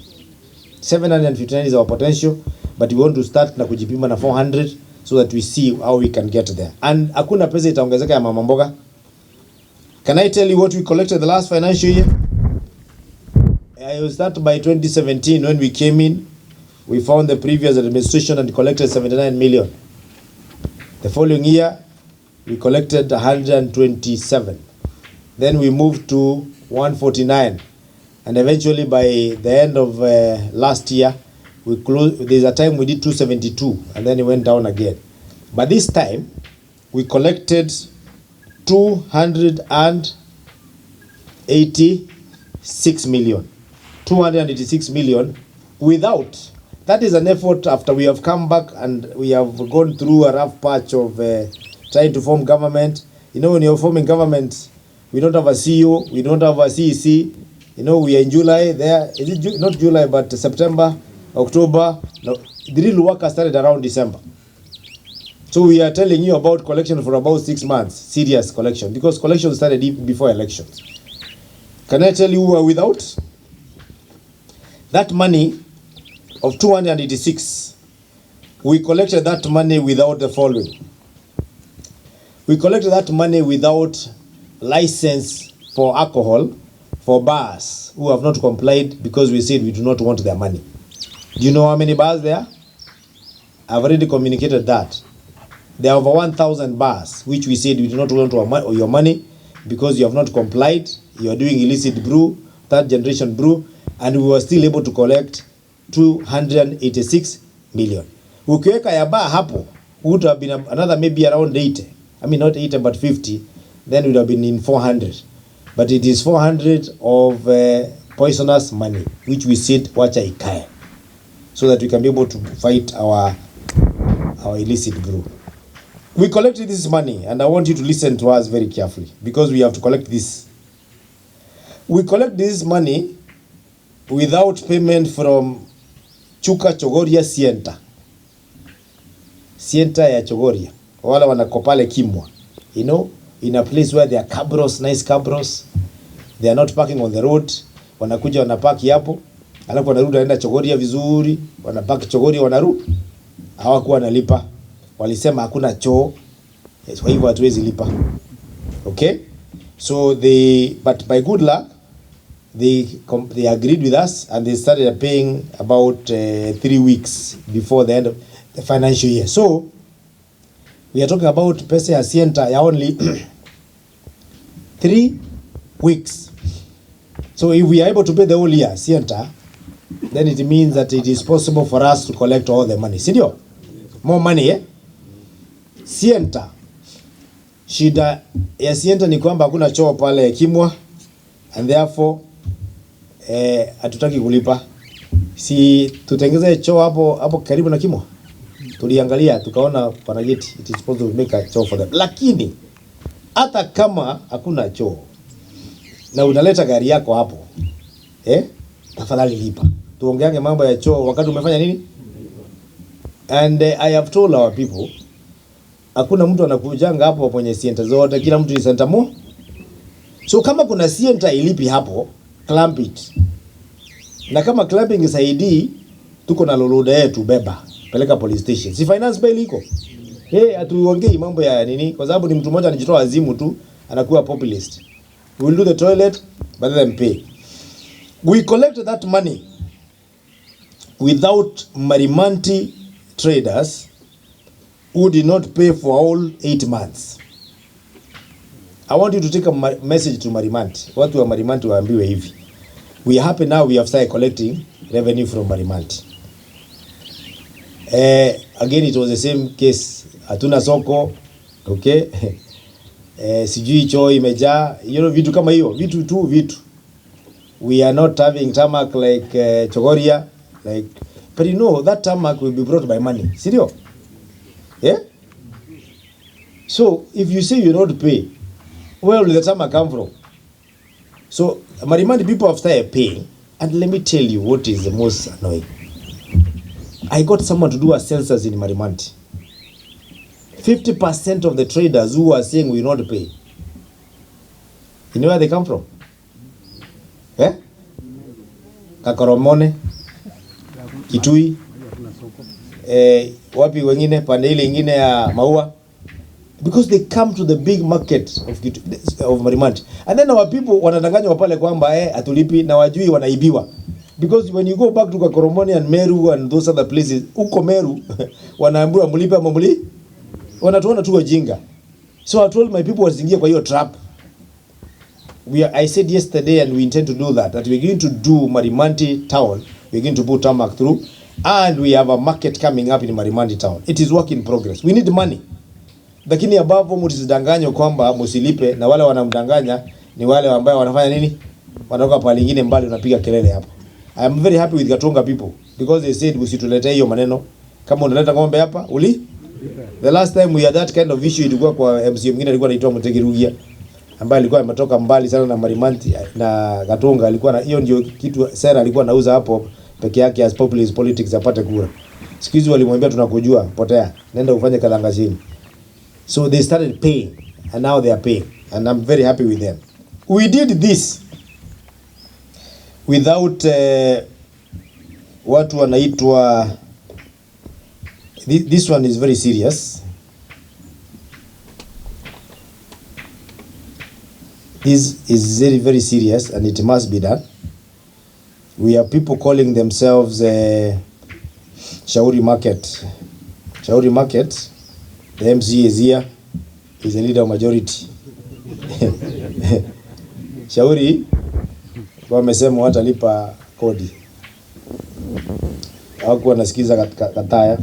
759 is our potential, but we want to start na kujipima na 400 so that we see how we can get there. And hakuna pesa itaongezeka ya mama mboga. Can I tell you what we collected the last financial year? I will start by 2017 when we came in. We found the previous administration and collected 79 million. The following year, we collected 127. Then we moved to 149. And eventually by the end of last year, we closed. There's a time we did 272 and then it went down again. But this time, we collected 286 million. 286 million without. That is an effort after we have come back and we have gone through a rough patch of trying to form government. You know, when you're forming government, we don't have a CEO, we don't have a CEC. You know, we are in July there. Is it not July, but September, October? No, the real work has started around December. So we are telling you about collection for about 6 months, serious collection, because collection started before elections. Can I tell you who are without? That money of 286, we collected that money without the following. We collected that money without license for alcohol for bars who have not complied because we said we do not want their money. Do you know how many bars there are? I've already communicated that. There are over 1,000 bars which we said we do not want your money because you have not complied. You are doing illicit brew, third generation brew, and we were still able to collect 286 million. Ukiweka ya bar hapo, would have been another maybe around 80. I mean not 80 but 50. Then it would have been in 400. But it is 400 of poisonous money, which we said wacha ikae, so that we can be able to fight our illicit brew. We collected this money, and I want you to listen to us very carefully, because we have to collect this. We collect this money without payment from Chuka Chogoria Sienta. Sienta ya Chogoria. Wala wanakopale Kimwa. you know, in a place where there are cabros, nice cabros. They are not parking on the road. Wanakuja wanapaki hapo. Alafu wanarudi wanaenda Chogoria vizuri. Wanapaki Chogoria wanarudi. Hawakuwa wanalipa. Walisema hakuna choo. Kwa hivyo hatuwezi lipa. Okay? So but by good luck, they agreed with us and they started paying about 3 weeks before the end of the financial year. So we are talking about pesa ya Sienta ya only 3 weeks. So if we are able to pay the whole year Sienta, then it means that it is possible for us to collect all the money. Sindio? More money, eh? Sienta. Shida ya Sienta ni kwamba hakuna choo pale Kimwa and therefore hatutaki kulipa. Si tutengeze choo hapo karibu na Kimwa. Tuliangalia tukaona pana geti, it is possible to make a choo for them. Lakini hata kama hakuna choo na unaleta gari yako hapo, tafadhali lipa. Tuongeange mambo ya choo wakati umefanya nini? And I have told our people, hakuna mtu anakujanga hapo kwenye Sienta zote, kila mtu ni Sienta mo. So kama kuna Sienta ilipi hapo, clamp it. Na kama clamping isaidii, tuko na loloda yetu beba, peleka police station. Si finance bill iko. Hatuongei mambo ya nini, kwa sababu ni mtu mmoja anajitoa azimu tu, anakuwa populist. We will do the toilet, but then pay. We collect that money without Marimanti traders who did not pay for all 8 months. I want you to take a message to Marimanti. Watu wa Marimanti waambiwe hivi. We are happy now we have started collecting revenue from Marimanti. Again it was the same case. Hatuna soko, okay? Sijui choo imejaa, vitu kama hiyo, vitu. We are not having tarmac like Chogoria, like, but that tarmac will be brought by money. Serious? Yeah? So if you say you don't pay, where will the tarmac come from? So Marimanti people have started paying, and let me tell you what is the most annoying. I got someone to do a census in Marimanti. 50% of the traders who are saying we will not pay, you know where they come from? Kakoromone, Kitui, wapi wengine, pande ile ingine ya Maua, because they come to the big market of Marimanti. And then our people wanadanganywa pale kwamba atulipi na wajui wanaibiwa. Because when you go back to Kakoromone and Meru and those other places, uko Meru wanaambiwa mlipe ama mli, wanatuona tu wajinga. So I told my people wasiingie kwa hiyo trap. I said yesterday and we intend to do that we're going to do Marimanti town, we're going to put tarmac through, and we have a market coming up in Marimanti town. It is work in progress. We need money. Lakini abavo msidanganywe kwamba msilipe, na wale wanamdanganya ni wale ambao wanafanya nini? Wanatoka pale nyingine mbali unapiga kelele hapo. I am very happy with Gatunga people because they said usituletee hiyo maneno. Kama unaleta ng'ombe hapa, the last time we had that kind of issue ilikuwa kwa MC mwingine alikuwa anaitwa Mtegirugia, ambaye alikuwa ametoka mbali sana na Marimanti na Gatunga. Alikuwa na hiyo ndio kitu sera alikuwa anauza hapo peke yake as populist politics apate kura. Siku hizi walimwambia tunakujua, potea, nenda ufanye kadanga chini. So they started paying and now they are paying and I'm very happy with them. We did this without watu wanaitwa, this one is very serious. This is very, very serious and it must be done. We have people calling themselves Shauri Market. Shauri Market, the MC is here, is a leader of majority. Shauri, wamesema watalipa kodi. Hawakuwa nasikiza kataya.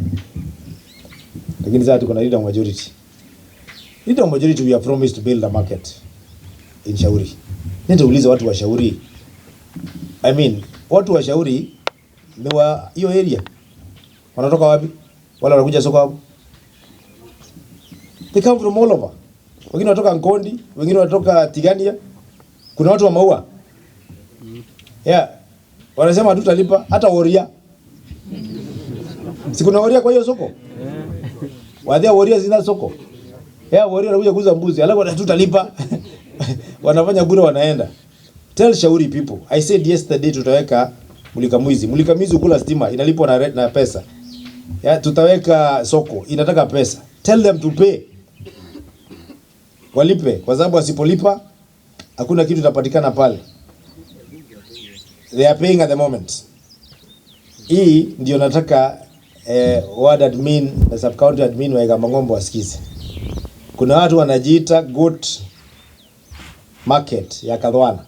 Lakini sasa tuko na leader of majority. Leader of majority, we have promised to build a market in Shauri. Nenda uliza watu wa Shauri. I mean, watu wa Shauri ni wa hiyo area. Wanatoka wapi? Wala wanakuja soko hapo. They come from all over. Wengine wanatoka Nkondi, wengine wanatoka Tigania. Kuna watu wa Maua. Yeah. Wanasema hatutalipa hata Woria. Si kuna Woria kwa hiyo soko? Wadhia Woria zina soko. Wao wanakuja kuuza mbuzi, alafu tutalipa. Wanafanya bure wanaenda. Tell Shauri people. I said yesterday tutaweka mulika mwizi. Mulika mwizi kula stima inalipwa na pesa. Tutaweka soko inataka pesa. Tell them to pay. Walipe kwa sababu wasipolipa hakuna kitu kitapatikana pale. They are paying at the moment. Hii ndio nataka ward admin na sub county admin wa Mangombo wasikize. Kuna watu wanajiita goat market ya Kadhwana.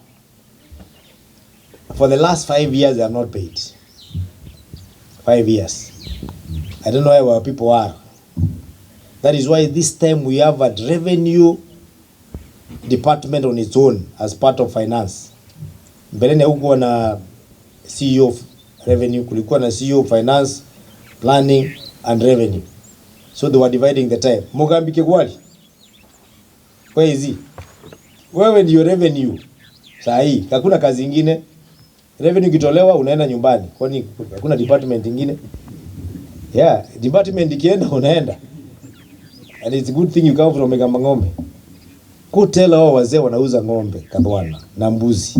For the last 5 years they are not paid. 5 years. I don't know where our people are. That is why this time we have a revenue department on its own as part of finance. Mbeleni huko na CEO of revenue, kulikuwa na CEO of finance, planning and revenue. So they were dividing the time. Mugambi Kegwali. Where is he? Wewe ndio revenue. Sahi, hakuna kazi nyingine. Revenue kitolewa unaenda nyumbani. Kwani hakuna department nyingine? Yeah, department ikienda unaenda. And it's a good thing you come from Mangombe. Kutela hao wazee wanauza ng'ombe Kadhwana na mbuzi.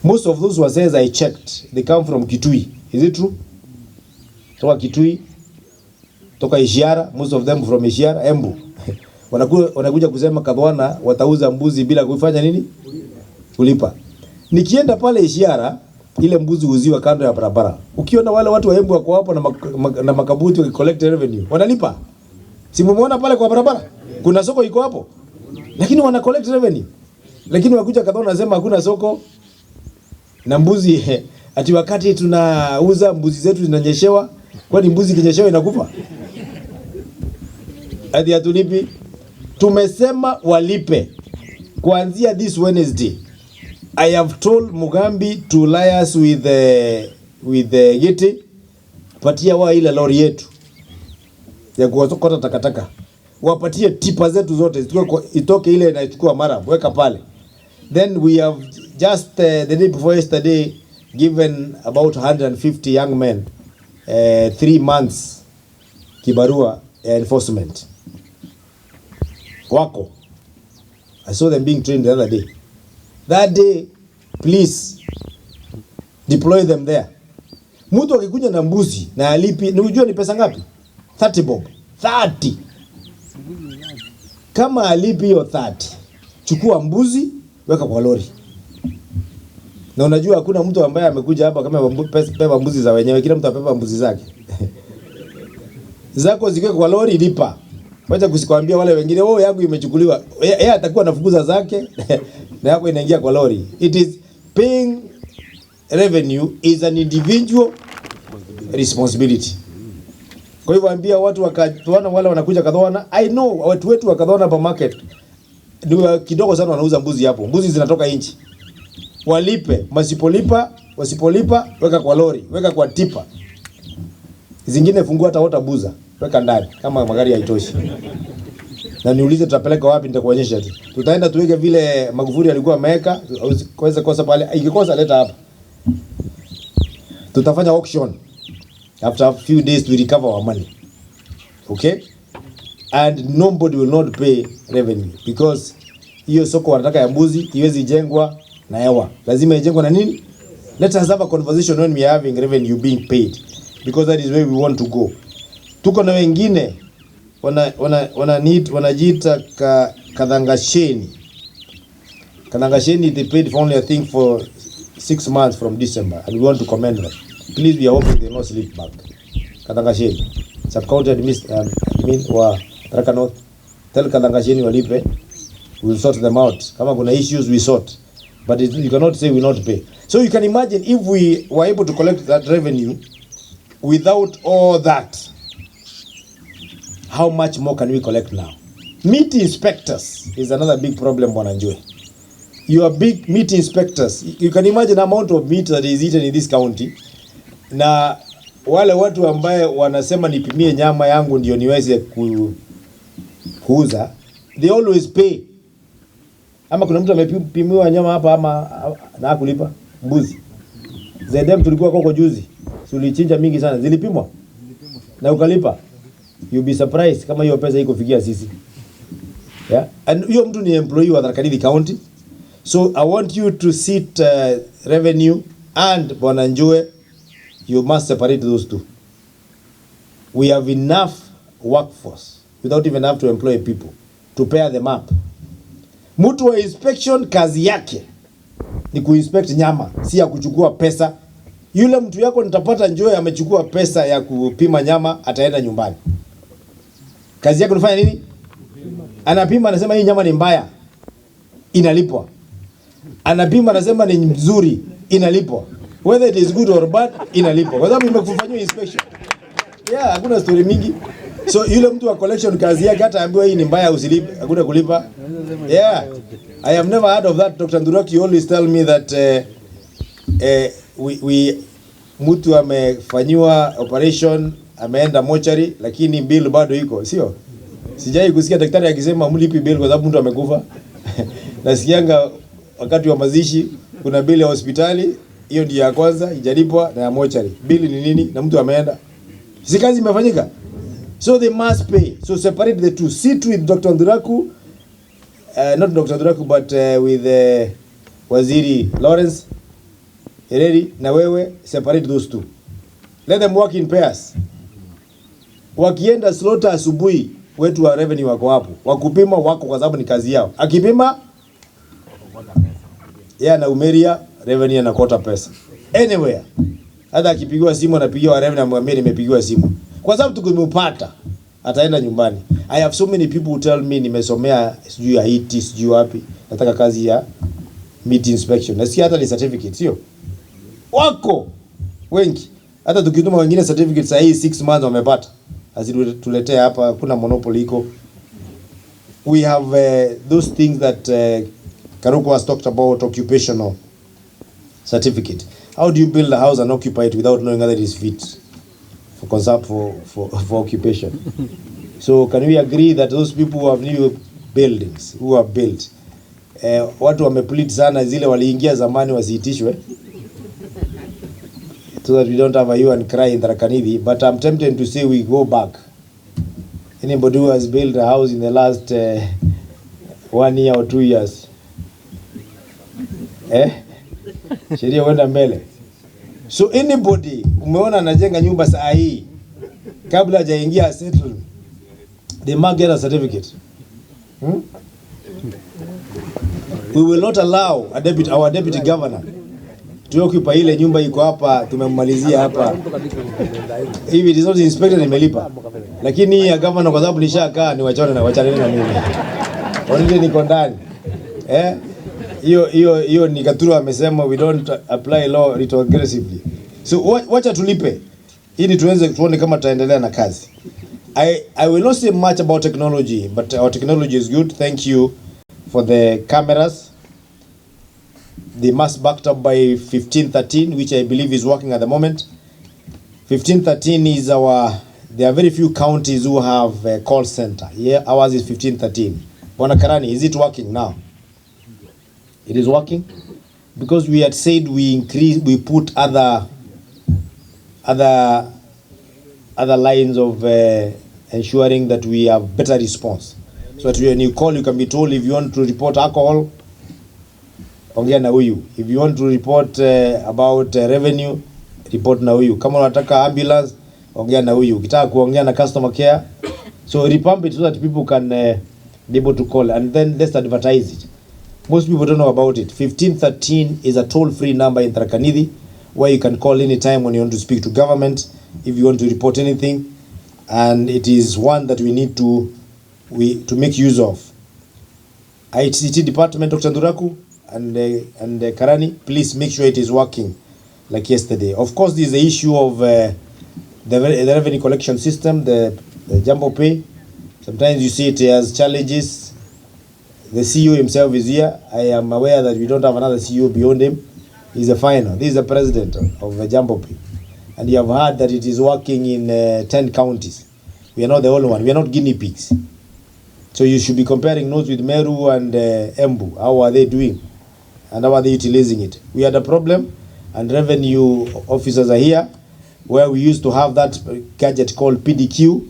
Most of those wazee I checked, they come from Kitui. Is it true? Toka Kitui, toka Ishiara, most of them from Ishiara, Embu. Wanakuja kusema Kadhwana watauza mbuzi bila kufanya nini? Kulipa. Nikienda pale Ishiara, ile mbuzi huziwa kando ya barabara. Ukiona wale watu wa Embu wako hapo na makabuti wa collect revenue, wanalipa. Si mumeona pale kwa barabara? Kuna soko iko hapo. Lakini wana collect revenue. Lakini wakuja Kadhwana wanasema hakuna soko. Na mbuzi ati wakati tunauza mbuzi zetu zinanyeshewa, kwani mbuzi kinyeshewa inakufa? Ati hatulipi. Tumesema walipe. Kuanzia this Wednesday, I have told Mugambi to liaise with the Giti, patia wa ile lori yetu ya kuokota takataka. Wapatie tipa zetu zote itoke ile inachukua mara weka pale. Then we have just the day before yesterday given about 150 young men 3 months kibarua enforcement. Wako. I saw them being trained the other day. That day, please deploy them there. Mtu akikuja na mbuzi na alipi, ni unajua ni pesa ngapi? 30 bob. 30. Kama alipi hiyo 30, chukua mbuzi weka kwa lori. Na unajua hakuna mtu ambaye amekuja hapa kama pepa mbuzi za wenyewe, kila mtu apepa mbuzi zake. Zako zikwe kwa lori lipa. Wacha kusikwambia wale wengine yangu imechukuliwa. Yeye atakuwa anafukuza zake na yako inaingia kwa lori. It is paying revenue is an individual responsibility. Kwa hivyo ambia watu wakatuana wale wanakuja Kadhwana, I know watu wetu wa Kadhwana pa market ndio kidogo sana wanauza mbuzi hapo. Mbuzi zinatoka inchi. Walipe, wasipolipa weka kwa lori, weka kwa tipa. Zingine fungua hata buza, weka ndani kama magari haitoshi. Na niulize tutapeleka wapi, nitakuonyesha tu. Tutaenda tuweke vile Magufuli alikuwa ameweka, kaweza kosa pale, ikikosa leta hapa. Tutafanya auction. After a few days we recover our money. Okay? And nobody will not pay revenue because hiyo soko wanataka ya mbuzi iwezi jengwa na hewa. Lazima ijengwe na nini? Let us have a conversation when we are having revenue being paid because that is where we want to go. Tuko na wengine wanajiita Kadhangasheni. Kadhangasheni they paid for only I think for 6 months from December and we want to commend them. Please, we are hoping they not slip back. Kadhangasheni. Sub-county admin wa Tharaka North. Tell Kadhangasheni walipe. We will sort them out. Kama kuna issues we sort. But you cannot say we not pay. So you can imagine if we were able to collect that revenue without all that, how much more can we collect now? Meat inspectors is another big problem, Wananjwe. You are big meat inspectors. You can imagine the amount of meat that is eaten in this county. Na wale watu ambaye wanasema nipimie nyama yangu ndio niweze kuuza, they always pay. Ama kuna mtu amepimiwa nyama hapa ama na hakulipa mbuzi. Zedem tulikuwa huko juzi. Tulichinja mingi sana. Zilipimwa? Na ukalipa. You'll be surprised kama hiyo pesa iko fikia sisi. Yeah, and huyo mtu ni employee wa Tharaka Nithi County. So I want you to sit revenue and Bwana Njue, you must separate those two. We have enough workforce without even have to employ people to pair them up. Mtu wa inspection kazi yake ni kuinspect nyama, si ya kuchukua pesa. Yule mtu yako nitapata Njue amechukua pesa ya kupima nyama, ataenda nyumbani. Kazi yako unafanya nini? Anapima, anasema hii nyama ni mbaya, inalipwa. Anapima, anasema ni nzuri, inalipwa. Whether it is good or bad, inalipwa. Kwa sababu imekufanyia inspection. Yeah, hakuna story mingi. So yule mtu wa collection kazi yake hata ambiwa hii ni mbaya usilipe, hakuna kulipa. Yeah. I have never heard of that. Dr. Nduraki always tell me that mtu amefanyiwa operation, ameenda mochari, lakini bill bado iko, sio? Sijai kusikia daktari akisema mlipi bill kwa sababu mtu amekufa. Nasikianga wakati wa mazishi kuna bill ya hospitali, hiyo ndio ya kwanza ijalipwa, na ya mochari. Bill ni nini? Na mtu ameenda. Si kazi imefanyika? So they must pay. So separate the two. Sit with Dr. Nduraku, not Dr. Nduraku, but with Waziri Lawrence Hereri, na wewe separate those two. Let them work in pairs. Wakienda slaughter asubuhi, wetu wa revenue wako hapo. Wakupima wako kwa sababu ni kazi yao. Akipima yeye na umeria revenue anakota pesa. Anywhere. Hata akipigiwa simu anapigiwa revenue, amwambia nimepigiwa simu. Kwa sababu tukimupata ataenda nyumbani. I have so many people who tell me nimesomea sijui ya IT sijui wapi, nataka kazi ya meat inspection. Na si hata ni certificate, sio? Wako wengi. Hata tukituma wengine certificate saa hii 6 months wamepata. Asituletee hapa, kuna monopoly iko. We have those things that Karuko has talked about, occupational certificate. How do you build a house and occupy it without knowing whether it is fit for occupation? So can we agree that those people who have new buildings, who have built, watu wameplit sana zile waliingia zamani wasiitishwe, so that we don't have a hue and cry in Tharaka Nithi. But I'm tempted to say we go back. Anybody who has built a house in the last 1 year or 2 years, sheria wenda mbele. So anybody umeona anajenga nyumba saa hii kabla hajaingia settle, they must get a certificate. We will not allow our deputy governor to occupy ile nyumba iko hapa, tumemmalizia hapa. If it is not inspected nimelipa. Lakini ya governor kwa sababu nishakaa ni wachane na mimi. Wengine niko ndani. Hiyo ni Katuru amesema we don't apply law retrogressively. So wacha tulipe ili tuone kama tutaendelea na kazi. I will not say much about technology, but our technology is good. Thank you for the cameras. They must backed up by 1513, which I believe is working at the moment. 1513 is there are very few counties who have a call center. Yeah, ours is 1513. Bwana Karani, is it working now? It is working because we had said we put other lines of ensuring that we have better response. So that when you call, you can be told if you want to report alcohol, ongea na huyu. If you want to report about revenue, report na huyu. Kama unataka ambulance, ongea na huyu. Ukitaka kuongea na customer care, so repump it so that people can be able to call, and then let's advertise it. Most people don't know about it. 1513 is a toll-free number in Tharaka Nithi where you can call anytime when you want to speak to government, if you want to report anything, and it is one that we need to make use of. ICT department, Dr. Nduraku and Karani, please make sure it is working like yesterday. Of course, there is the issue of the revenue collection system, the Jumbo Pay. Sometimes you see it has challenges. The CEO himself is here. I am aware that we don't have another CEO beyond him. He's the final. This is the president of the Jumbo Pay. And you have heard that it is working in 10 counties. We are not the only one. We are not guinea pigs. So you should be comparing notes with Meru and Embu. How are they doing? And how are they utilizing it? We had a problem, and revenue officers are here, where we used to have that gadget called PDQ,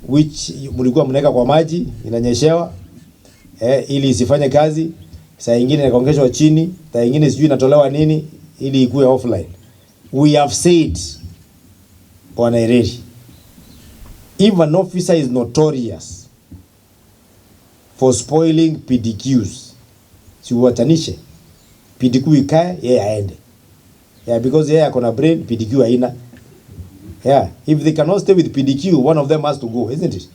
which mulikuwa mnaweka kwa maji, inanyeshewa. ili isifanye kazi, saa nyingine inaongezwa chini, saa nyingine sijui inatolewa nini ili ikue offline. We have said, Bwana Ireri, if an officer is notorious for spoiling PDQs, si uwatanishe PDQ ikae, yeye aende. Yeah, because yeye akona brain, PDQ haina. Yeah, if they cannot stay with PDQ, one of them has to go, isn't it?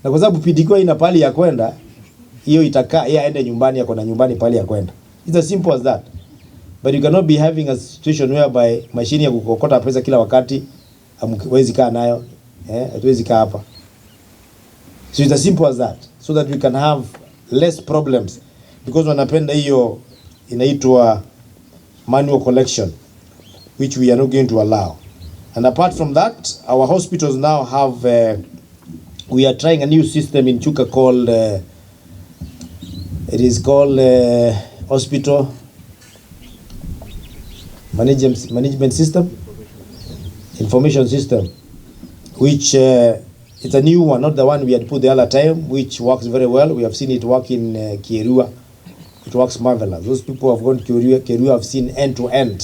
Na kwa sababu PDQ haina pali ya kwenda, hiyo itakaa, yeye aende nyumbani, akona nyumbani pali ya kwenda. It's as simple as that. But you cannot be having a situation whereby machine ya kukokota pesa kila wakati hamwezi kaa nayo, hatuwezi kaa hapa. So it's as simple as that, so that we can have less problems, because wanapenda hiyo inaitwa manual collection, which we are not going to allow. And apart from that, our hospitals now have we are trying a new system in Chuka called it is called hospital management system, information system, which it's a new one, not the one we had put the other time, which works very well. We have seen it work in Kierua. It works marvelous. Those people who have gone to Kierua have seen end to end.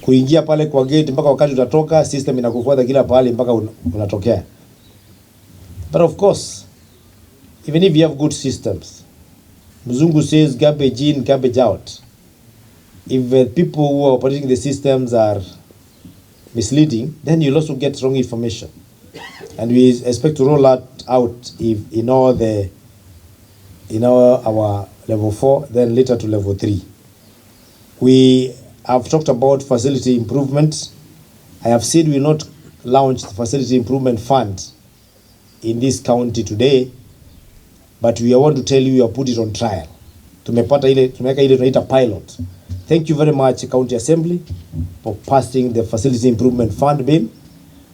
Kuingia pale kwa gate mpaka wakati utatoka, system inakufuata kila pahali mpaka unatokea. But of course, even if you have good systems, Mzungu says garbage in, garbage out. If people who are operating the systems are misleading, then you'll also get wrong information. And we expect to roll that out in our level 4, then later to level 3. We have talked about facility improvement. I have said we will not launch the facility improvement fund in this county today, but we want to tell you we have put it on trial. Tumeweka ile tunaita pilot. Thank you very much, County Assembly, for passing the facility improvement fund bill,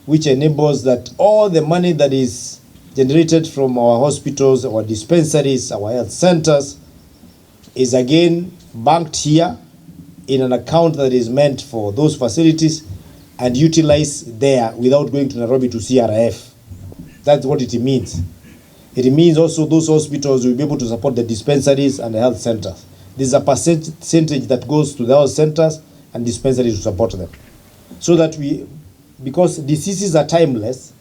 which enables that all the money that is generated from our hospitals, our dispensaries, our health centers, is again banked here in an account that is meant for those facilities and utilized there without going to Nairobi to CRF. That's what it means. It means also those hospitals will be able to support the dispensaries and the health centers. There's a percentage that goes to the health centers and dispensaries to support them. So that because diseases are timeless,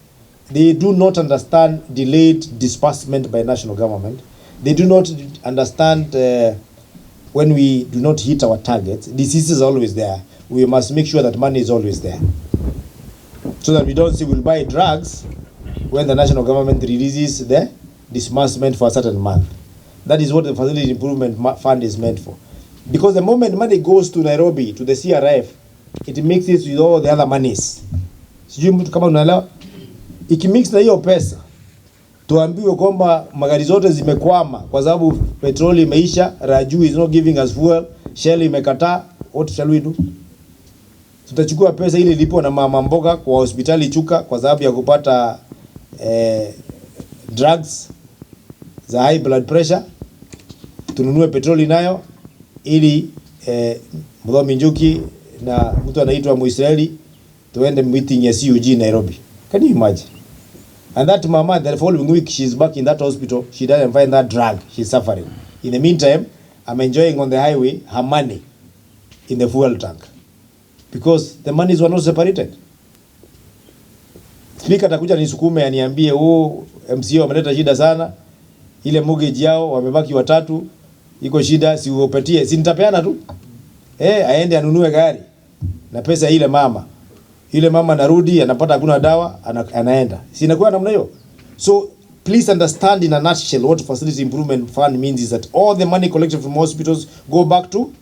they do not understand delayed disbursement by national government. They do not understand when we do not hit our targets. Diseases are always there. We must make sure that money is always there. So that we don't say we'll buy drugs when the national government releases the disbursement for a certain month. That is what the facility improvement fund is meant for. Because the moment money goes to Nairobi, to the CRF, it mixes with all the other monies. Sijui mtu kama unaelewa? Ikimix na hiyo pesa, tuambiwe kwamba magari zote zimekwama kwa sababu petroli imeisha, Raju is not giving us fuel, Shell imekataa, what shall we do? Tutachukua pesa ile ilipo na mama mboga kwa hospitali Chuka kwa sababu ya kupata drugs za high blood pressure, tununue petroli nayo ili Mdhomi Njuki na mtu anaitwa Muisraeli tuende meeting ya CUG Nairobi. Can you imagine? And that mama, the following week she's back in that hospital, she doesn't find that drug, she's suffering. In the meantime, I'm enjoying on the highway her money in the fuel tank because the monies were not separated. Speaker atakuja nisukume aniambie MCA wameleta shida sana, ile mortgage yao wamebaki watatu, iko shida, si uopatie, si nitapeana tu. Aende anunue gari na pesa ile mama. Ile mama narudi anapata hakuna dawa, anaenda. Si inakuwa namna hiyo. So please understand in a nutshell what facility improvement fund means is that all the money collected from hospitals go back to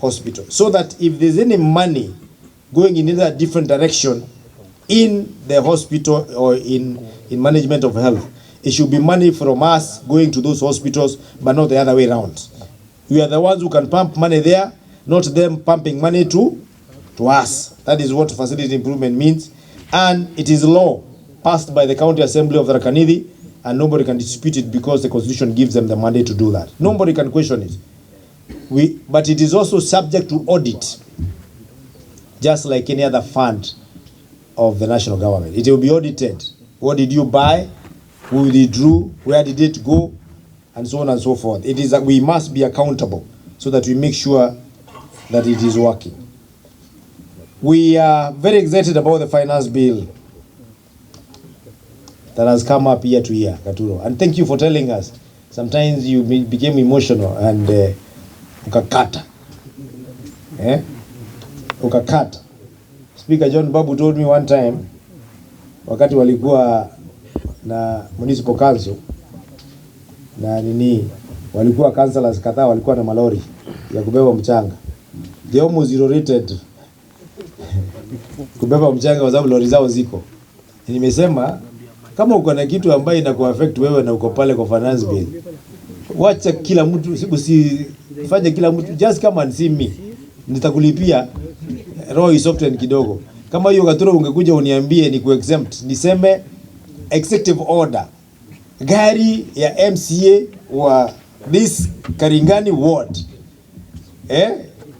hospital. So that if there's any money going in either different direction in the hospital or in management of health, it should be money from us going to those hospitals, but not the other way around. We are the ones who can pump money there, not them pumping money to us. That is what facility improvement means. And it is law passed by the County Assembly of Tharaka Nithi, and nobody can dispute it because the Constitution gives them the mandate to do that. Nobody can question it. But it is also subject to audit, just like any other fund of the national government. It will be audited. What did you buy? Who withdrew? Where did it go? and so on and so forth. It is that we must be accountable so that we make sure that it is working. We are very excited about the finance bill that has come up year to year, Katuro. And thank you for telling us. Sometimes you became emotional and ukakata. Ukakata. Speaker John Babu told me one time, wakati walikuwa na municipal council, na walikuwa councillors kadhaa walikuwa na malori ya kubeba mchanga. They almost zero-rated kubeba mchanga kwa sababu lori zao ziko. Nimesema kama uko na kitu ambayo inakuaffect wewe na uko pale kwa finance bill, wacha kila mtu, usifanye kila mtu, just come and see me, nitakulipia roho isoften kidogo. Kama hiyo Katuro ungekuja uniambie ni ku-exempt, niseme executive order, gari ya MCA wa this Karingani ward,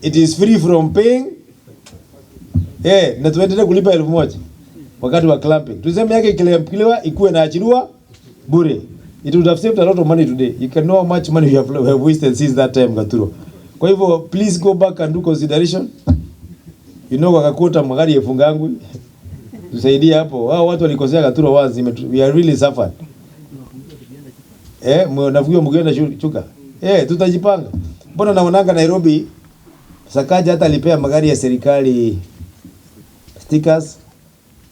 it is free from paying, na tuendelee kulipa 1,000 wakati wa clamping. Tuseme yake kiliwa ikuwe na achiliwa bure. It would have saved a lot of money today. You can know how much money we have wasted since that time, Katuro. Kwa hivyo, please go back and do consideration. You know, wakakuta magari yefungangu. Tusaidie hapo. Hao watu walikosea Katuro once. We are really suffered. Nafikiri mgenda chuka. Tutajipanga. Mbona naonanga Nairobi, Sakaja hata alipea magari ya serikali stickers.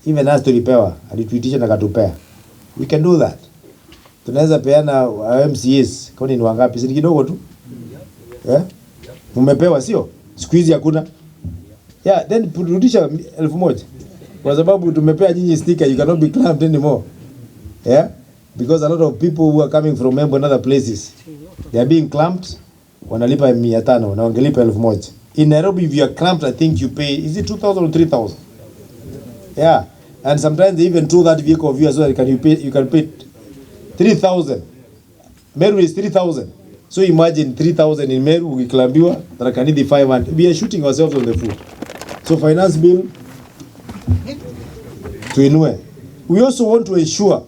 Even us tulipewa, alituitisha na katupea. We can do that. Tunaweza peana MCAs, kwani ni wangapi? Si kidogo tu. Mumepewa sio? Siku hizi hakuna. Then rudisha 1,000. Kwa sababu tumepea nyinyi sticker, you cannot be clamped anymore. Because a lot of people who are coming from Embu and other places, they are being clamped, wanalipa 500 na wangelipa 1,000. In Nairobi, if you are clamped, I think you pay, is it 2,000 or 3,000? And sometimes they even tow that vehicle of yours so that you can pay 3,000. Meru is 3,000. So imagine 3,000 in Meru, ukiklambiwa, Tarakanidi 500. We are shooting ourselves on the foot. So finance bill, tuinue. We also want to ensure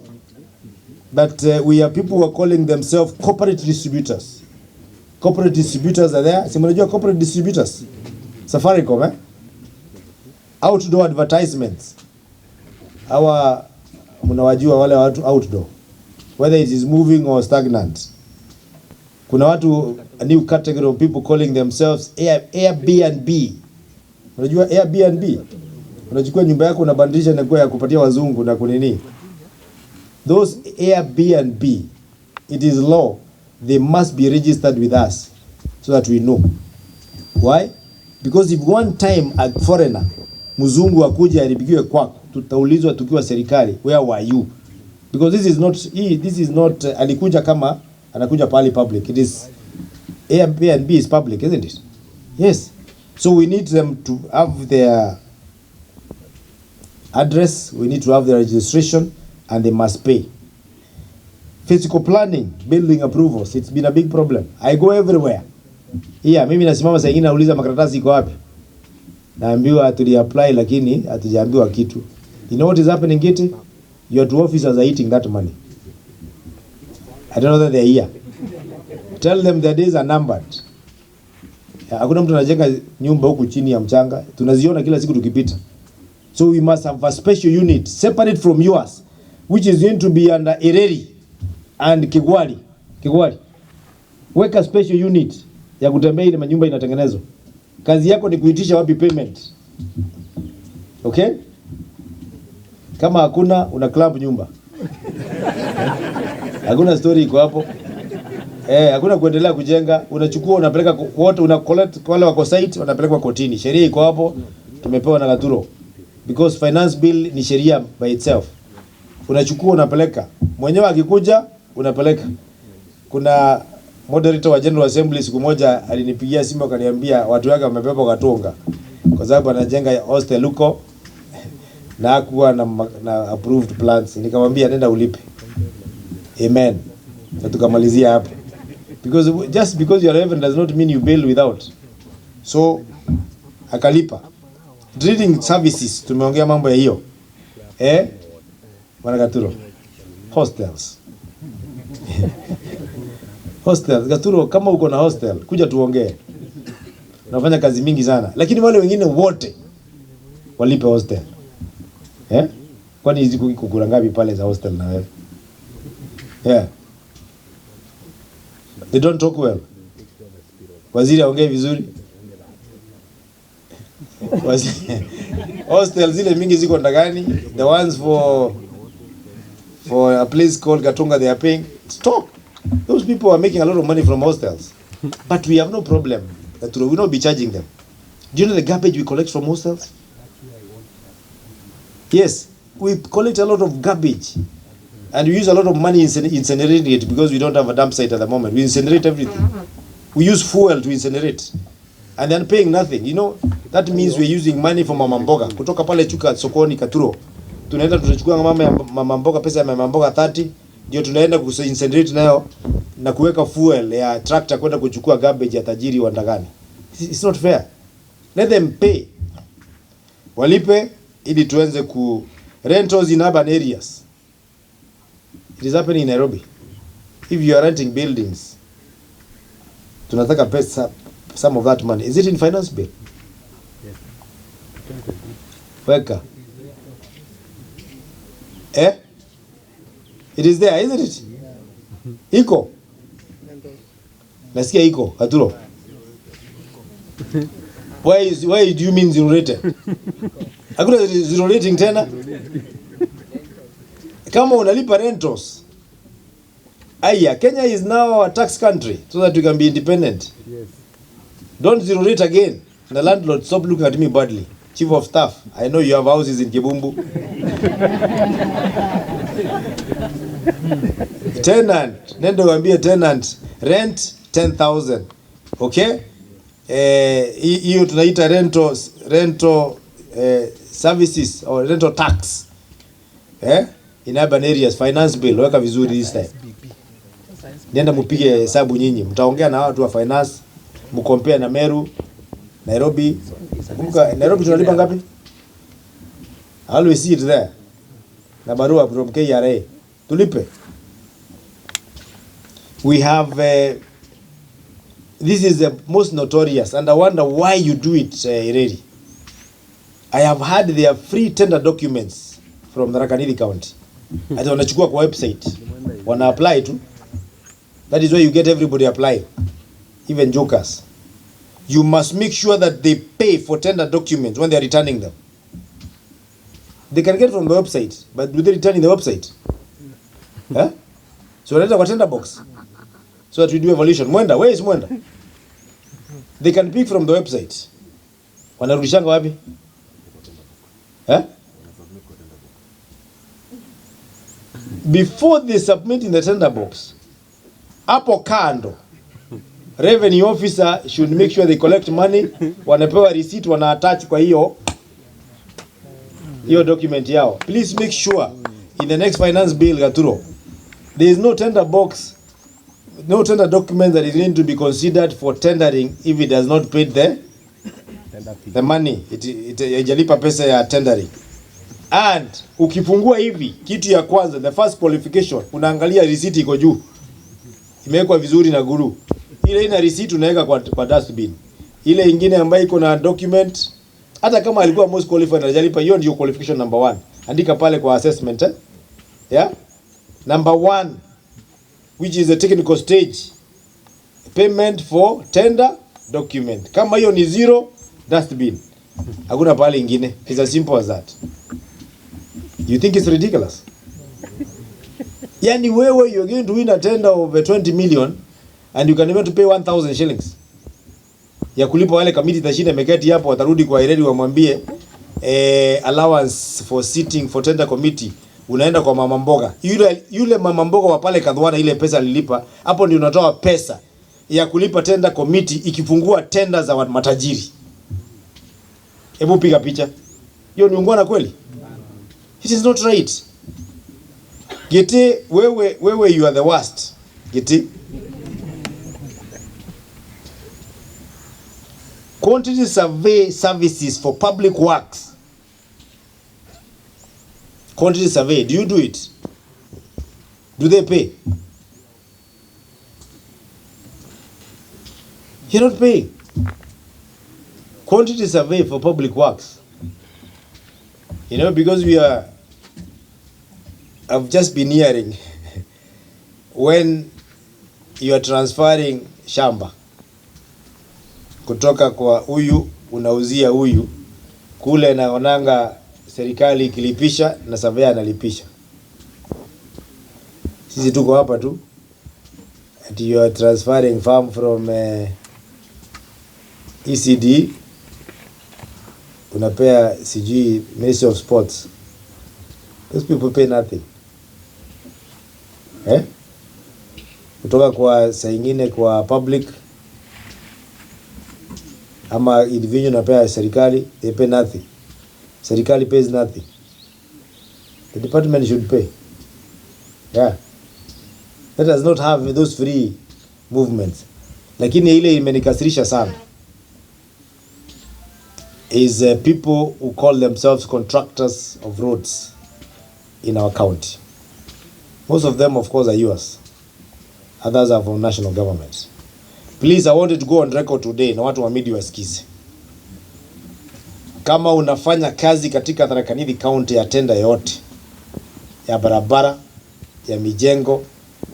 that we have people who are calling themselves corporate distributors. Corporate distributors are there. Simulajua corporate distributors. Safaricom, outdoor advertisements. Mnawajua wale watu outdoor, whether it is moving or stagnant. Kuna watu, a new category of people calling themselves Airbnb. Unajua Airbnb? Unachukua nyumba yako unabadilisha na kuwa ya kupatia wazungu na kunini. Those Airbnb, it is law, they must be registered with us so that we know. Why? Because if one time a foreigner, mzungu akuja alipigiwe kwako, tutaulizwa tukiwa serikali, where were you? Because this is not alikuja kama anakuja pali public. It is Airbnb is public, isn't it? Yes. So we need them to have their address, we need to have their registration, and they must pay. Physical planning, building approvals, it's been a big problem. I go everywhere. Mimi nasimama saa ingine nauliza makaratasi iko wapi? Naambiwa tuli apply lakini hatujaambiwa kitu. You know what is happening, Gete? Your two officers are eating that money. I don't know that they're here. Tell them their days are numbered. Hakuna mtu anajenga nyumba huku chini ya mchanga. Tunaziona kila siku tukipita. So we must have a special unit separate from yours, which is going to be under Ereri and Kigwari. Weka special unit ya kutembea ile manyumba inatengenezwa. Kazi yako ni kuitisha wapi payment. Okay? Kama hakuna una club nyumba. Hakuna story iko hapo. Hakuna kuendelea kujenga, unachukua unapeleka wote, una collect wale wako site wanapelekwa kotini. Sheria iko hapo, tumepewa na Gaturo. Because finance bill ni sheria by itself. Unachukua unapeleka. Mwenyewe akikuja unapeleka. Kuna moderator wa General Assembly siku moja alinipigia simu akaniambia watu wake wamebeba Katonga kwa sababu anajenga hostel huko na hakuwa na approved plans. Nikamwambia nenda ulipe. Amen. Na tukamalizia hapo. Because just because you are reverend does not mean you bail without. So akalipa. Reading services tumeongea mambo ya hiyo. Bwana Gaturo. Hostels. Hostel, Gaturo, kama uko na hostel, kuja tuongee. Unafanya kazi mingi sana. Lakini wale wengine wote walipe hostel. Kwani hizi kukula ngapi pale za hostel na wewe? Yeah. They don't talk well. Waziri aongee vizuri. Hostel zile mingi ziko ndagani. The ones for a place called Gatunga, they are paying. Stop. Those people are making a lot of money from hostels. But we have no problem that we will not be charging them. Do you know the garbage we collect from hostels? Yes, we collect a lot of garbage. And we use a lot of money incinerating it because we don't have a dump site at the moment. We incinerate everything. We use fuel to incinerate. And then paying nothing. You know, that means we're using money from mama mboga. Kutoka pale chuka sokoni Katuro. Tunaenda tunachukua mama mboga, pesa ya mama mboga 30. Ndio tunaenda ku-incinerate nayo na kuweka fuel ya tractor kwenda kuchukua garbage ya tajiri wa ndagani. It's not fair. Let them pay. Walipe ili tuanze ku rentals in urban areas. It is happening in Nairobi. If you are renting buildings, tunataka pesa, some of that money. Is it in finance bill? Yes. Weka. It is there, isn't it? Iko. Nasikia iko, Aturo. Why do you mean zero rated? Hakuna zero rating tena. Kama unalipa rentals. Aya, Kenya is now a tax country so that you can be independent. Yes. Don't zero rate again. The landlord, stop looking at me badly. Chief of staff, I know you have houses in Kibumbu. Tenant, nendo waambie tenant, rent 10,000. Okay? Hiyo tunaita rental services or rental tax. In urban areas, finance bill, weka vizuri this time. Nenda mupige hesabu nyinyi. Mtaongea na watu wa finance, mkompare na Meru, Nairobi. Nairobi tunalipa ngapi? I always see it there. Na barua from KRA. Tulipe. We have this is the most notorious and I wonder why you do it, Ireri. I have had their free tender documents from Tharaka Nithi County. Ati wanachukua kwa website. Wana apply tu. That is why you get everybody applying. Even jokers. You must make sure that they pay for tender documents when they are returning them. They can get from the website, but do they return in the website? So let's have a tender box. So that we do evaluation. Mwenda, where is Mwenda? They can pick from the website. Wanarudishanga wapi? Before they submit in the tender box, hapo kando, revenue officer should make sure they collect money, wanapewa receipt, wana attach kwa hiyo document yao. Please make sure in the next finance bill, Gaturo, there is no tender box, no tender document that is going to be considered for tendering if it does not pay the money. Haijalipa pesa ya tendering. And ukifungua hivi, kitu ya kwanza, the first qualification, unaangalia receipt iko juu. Imewekwa vizuri na guru. Ile ina receipt unaweka kwa dustbin. Ile ingine ambayo iko na document, hata kama alikuwa most qualified hajalipa, hiyo ndio qualification number 1. Andika pale kwa assessment, Yeah? Number 1, which is the technical stage. Payment for tender document. Kama hiyo ni 0, dustbin. Hakuna pale ingine. It's as simple as that. You think it's ridiculous? Yani wewe, you're going to win a tender of 20 million and you can even to pay 1,000 shillings. Ya kulipa wale kamiti tashinda meketi hapo, watarudi kwa Ireri wamwambie allowance for sitting for tender committee. Unaenda kwa mama mboga. Yule mama mboga wa pale Kadhwana, ile pesa alilipa, hapo ndio unatoa pesa ya kulipa tender committee ikifungua tender za matajiri. Hebu piga picha. Hiyo ni ungwana kweli? It is not right. Gete, wewe you are the worst. Gete. Quantity survey services for public works. Quantity survey, do you do it? Do they pay? You're not paying. Quantity survey for public works. You know, because I've just been hearing when you are transferring shamba kutoka kwa huyu unauzia huyu, kule naonanga serikali ikilipisha na surveyor analipisha. Sisi tuko hapa tu and you are transferring farm from ECD, unapea sijui Ministry of Sports. Those people pay nothing. Kutoka kwa saa ingine kwa public ama individual unapea serikali, they pay nothing. Serikali pays nothing. The department should pay. Yeah. Let us not have those free movements. Lakini ile imenikasirisha sana is people who call themselves contractors of roads in our county. Most of them, of course, are yours. Others are from national government. Please, I wanted to go on record today na watu wa media wasikize. Kama unafanya kazi katika Tharaka Nithi County ya tenda yote ya barabara, ya mijengo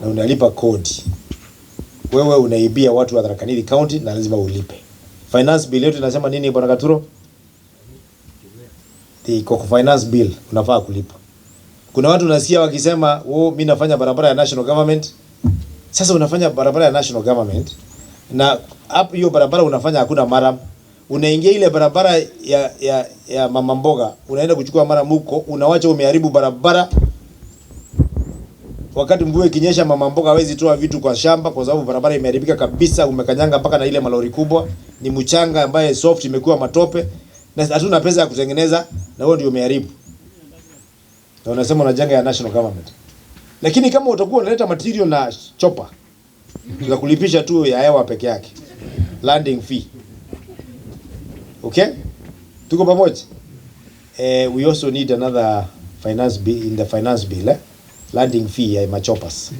na unalipa kodi, wewe unaibia watu wa Tharaka Nithi County na lazima ulipe. Finance bill yetu inasema nini bwana Katuro? Iko finance bill unafaa kulipa. Kuna watu nasikia wakisema, mimi nafanya barabara ya national government. Sasa unafanya barabara ya national government na hapo hiyo barabara unafanya hakuna maram. Unaingia ile barabara ya mama mboga, unaenda kuchukua maram huko, unawacha umeharibu barabara. Wakati mvua ikinyesha, mama mboga hawezi toa vitu kwa shamba kwa sababu barabara imeharibika kabisa, umekanyanga mpaka na ile malori kubwa, ni mchanga ambaye soft imekuwa matope na hatuna pesa ya kutengeneza, na wewe ndio umeharibu. Na unasema unajenga ya national government. Lakini kama utakuwa unaleta material na chopper, tutakulipisha tu ya hewa peke yake. Landing fee. Okay? Tuko pamoja? We also need another finance bill in the finance bill, landing fee ya machoppers.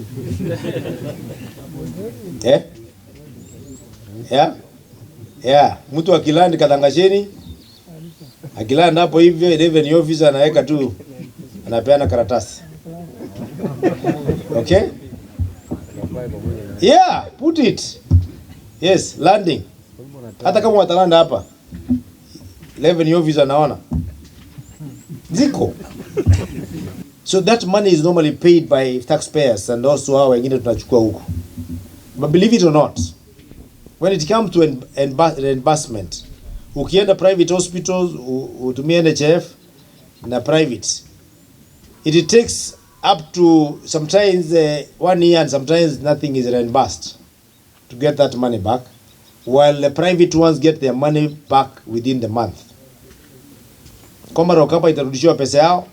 Yeah. Mtu akilandi Kadangasheni, akilandi hapo hivyo, revenue officer anaweka tu, anapeana karatasi. Okay? Yeah, put it. Yes, landing. Hata kama watalanda hapa, revenue officer anaona. Ziko. So that money is normally paid by taxpayers and also hao wengine tunachukua huko. But believe it or not, when it comes to reimbursement, ukienda private hospitals, utumie NHF na private, it takes up to sometimes 1 year and sometimes nothing is reimbursed to get that money back, while the private ones get their money back within the month. Kama Rokapa itarudishiwa pesa yao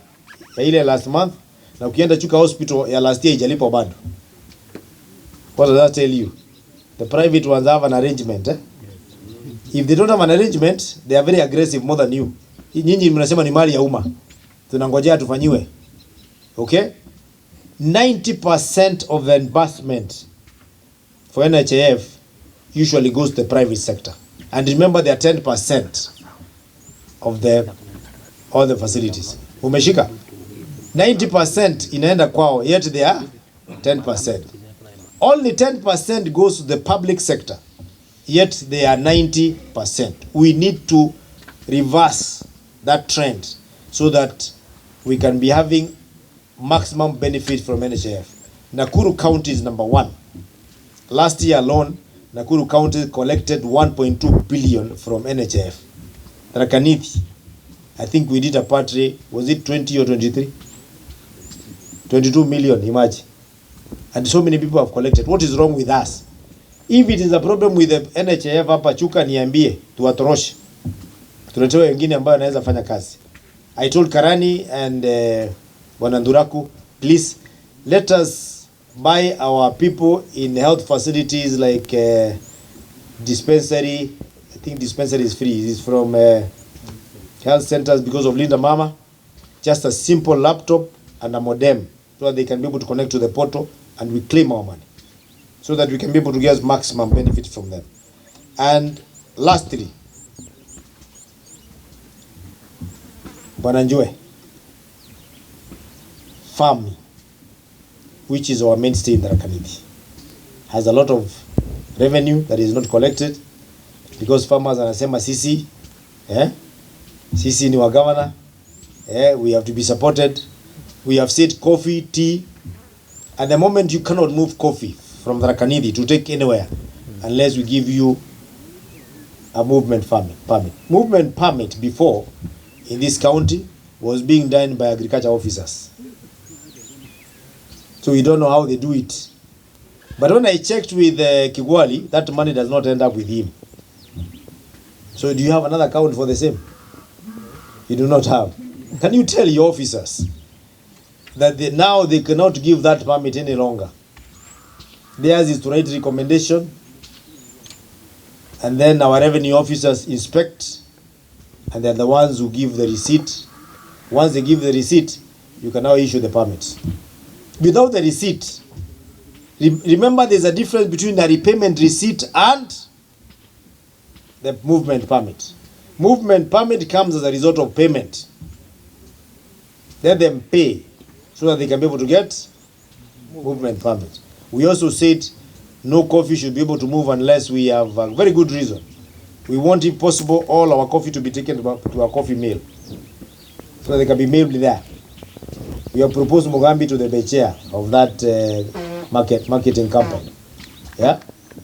ya ile last month, na ukienda Chuka hospital ya last year ijalipo bado. What does that tell you? The private ones have an arrangement. If they don't have an arrangement, they are very aggressive more than you. Nyinyi mnasema ni mali ya umma, tunangojea tufanyiwe. Okay? 90% of the investment for NHIF usually goes to the private sector. And remember, they are 10% of all the facilities. Umeshika? 90% inaenda kwao, yet they are 10%. Only 10% goes to the public sector, yet they are 90%. We need to reverse that trend so that we can be having maximum benefit from NHIF. Nakuru County is number 1. Last year alone, Nakuru County collected 1.2 billion from NHIF. Tharaka Nithi, I think we did a partly, was it 20 or 23? 22 million, imagine. And so many people have collected. What is wrong with us? If it is a problem with the NHIF hapa Chuka, niambie, tuwatoroshe. Tuletewe wengine ambao wanaweza fanya kazi. I told Karani and Bwana Nduraku, please let us buy our people in health facilities like dispensary. I think dispensary is free. It is from health centers because of Linda Mama. Just a simple laptop and a modem so that they can be able to connect to the portal and we claim our money so that we can be able to get maximum benefit from them. And lastly, Bwana Njue, farming, which is our mainstay in Tharaka Nithi, has a lot of revenue that is not collected because farmers anasema sisi sisi ni wa governor, we have to be supported. We have said coffee, tea. At the moment you cannot move coffee from Tharaka Nithi to take anywhere unless we give you a movement permit. Movement permit before in this county was being done by agriculture officers. So we don't know how they do it. But when I checked with Kigwali, that money does not end up with him. So do you have another account for the same? You do not have. Can you tell your officers that now they cannot give that permit any longer? Theirs is to write recommendation, and then our revenue officers inspect, and they're the ones who give the receipt. Once they give the receipt, you can now issue the permits. Without the receipt, remember there's a difference between a repayment receipt and the movement permit. Movement permit comes as a result of payment. Let them pay so that they can be able to get movement permit. We also said no coffee should be able to move unless we have a very good reason. We want, if possible, all our coffee to be taken to a coffee mill so that they can be mailed there. We have proposed Mugambi to the chair of that marketing company,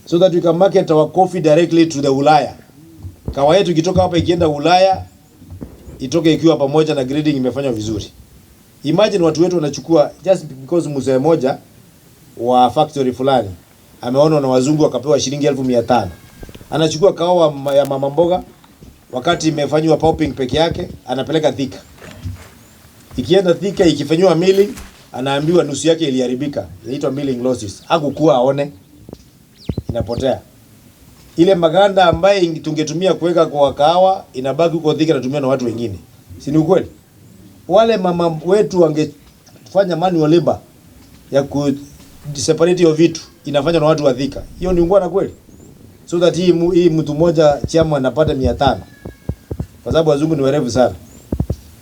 so that we can market our coffee directly to the Ulaya. Kawa yetu ikitoka hapa ikienda Ulaya itoke ikiwa pamoja na grading imefanywa vizuri. Imagine watu wetu wanachukua just because mzee moja wa factory fulani ameonwa na wazungu akapewa shilingi 1500. Anachukua kahawa ya mama mboga wakati imefanywa popping peke yake anapeleka Thika. Ikienda Thika ikifanywa milling anaambiwa nusu yake iliharibika. Inaitwa milling losses. Hakukuwa aone inapotea. Ile maganda ambaye tungetumia kuweka kwa kahawa inabaki huko Thika natumia na watu wengine. Si ni ukweli? Wale mama wetu wangefanya manual labor ya ku separate hiyo vitu inafanywa na watu wa Thika. Hiyo ni ungwana kweli? So that hii mtu mmoja chama anapata 500. Kwa sababu wazungu ni werevu sana.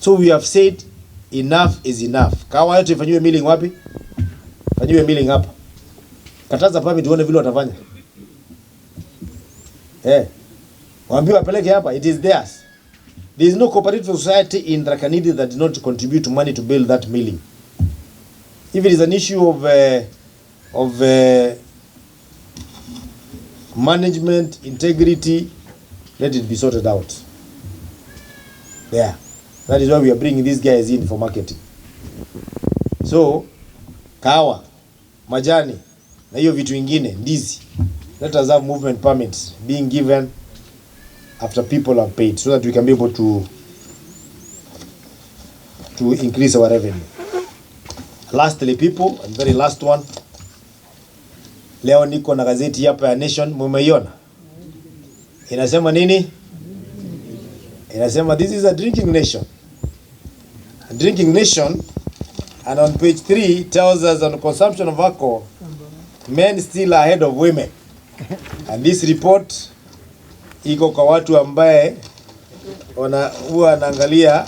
So we have said enough is enough. Kahawa yote ifanywe milling wapi? Fanywe milling hapa. Kataza permit tuone vile watafanya. Waambiwa wapeleke hapa, it is theirs. There is no cooperative society in Tharaka Nithi that did not contribute money to build that milling. If it is an issue of management, integrity, let it be sorted out. There. That is why we are bringing these guys in for marketing. So, kahawa, majani, na hiyo vitu vingine, ndizi. Let us have movement permits being given after people are paid so that we can be able to increase our revenue. Lastly, people, and very last one. Leo niko na gazeti hapa ya Nation, mumeiona? Inasema nini? Inasema this is a drinking nation. A drinking nation, and on page 3 tells us on consumption of alcohol, men still are ahead of women. And this report iko kwa watu ambaye huwa wanaangalia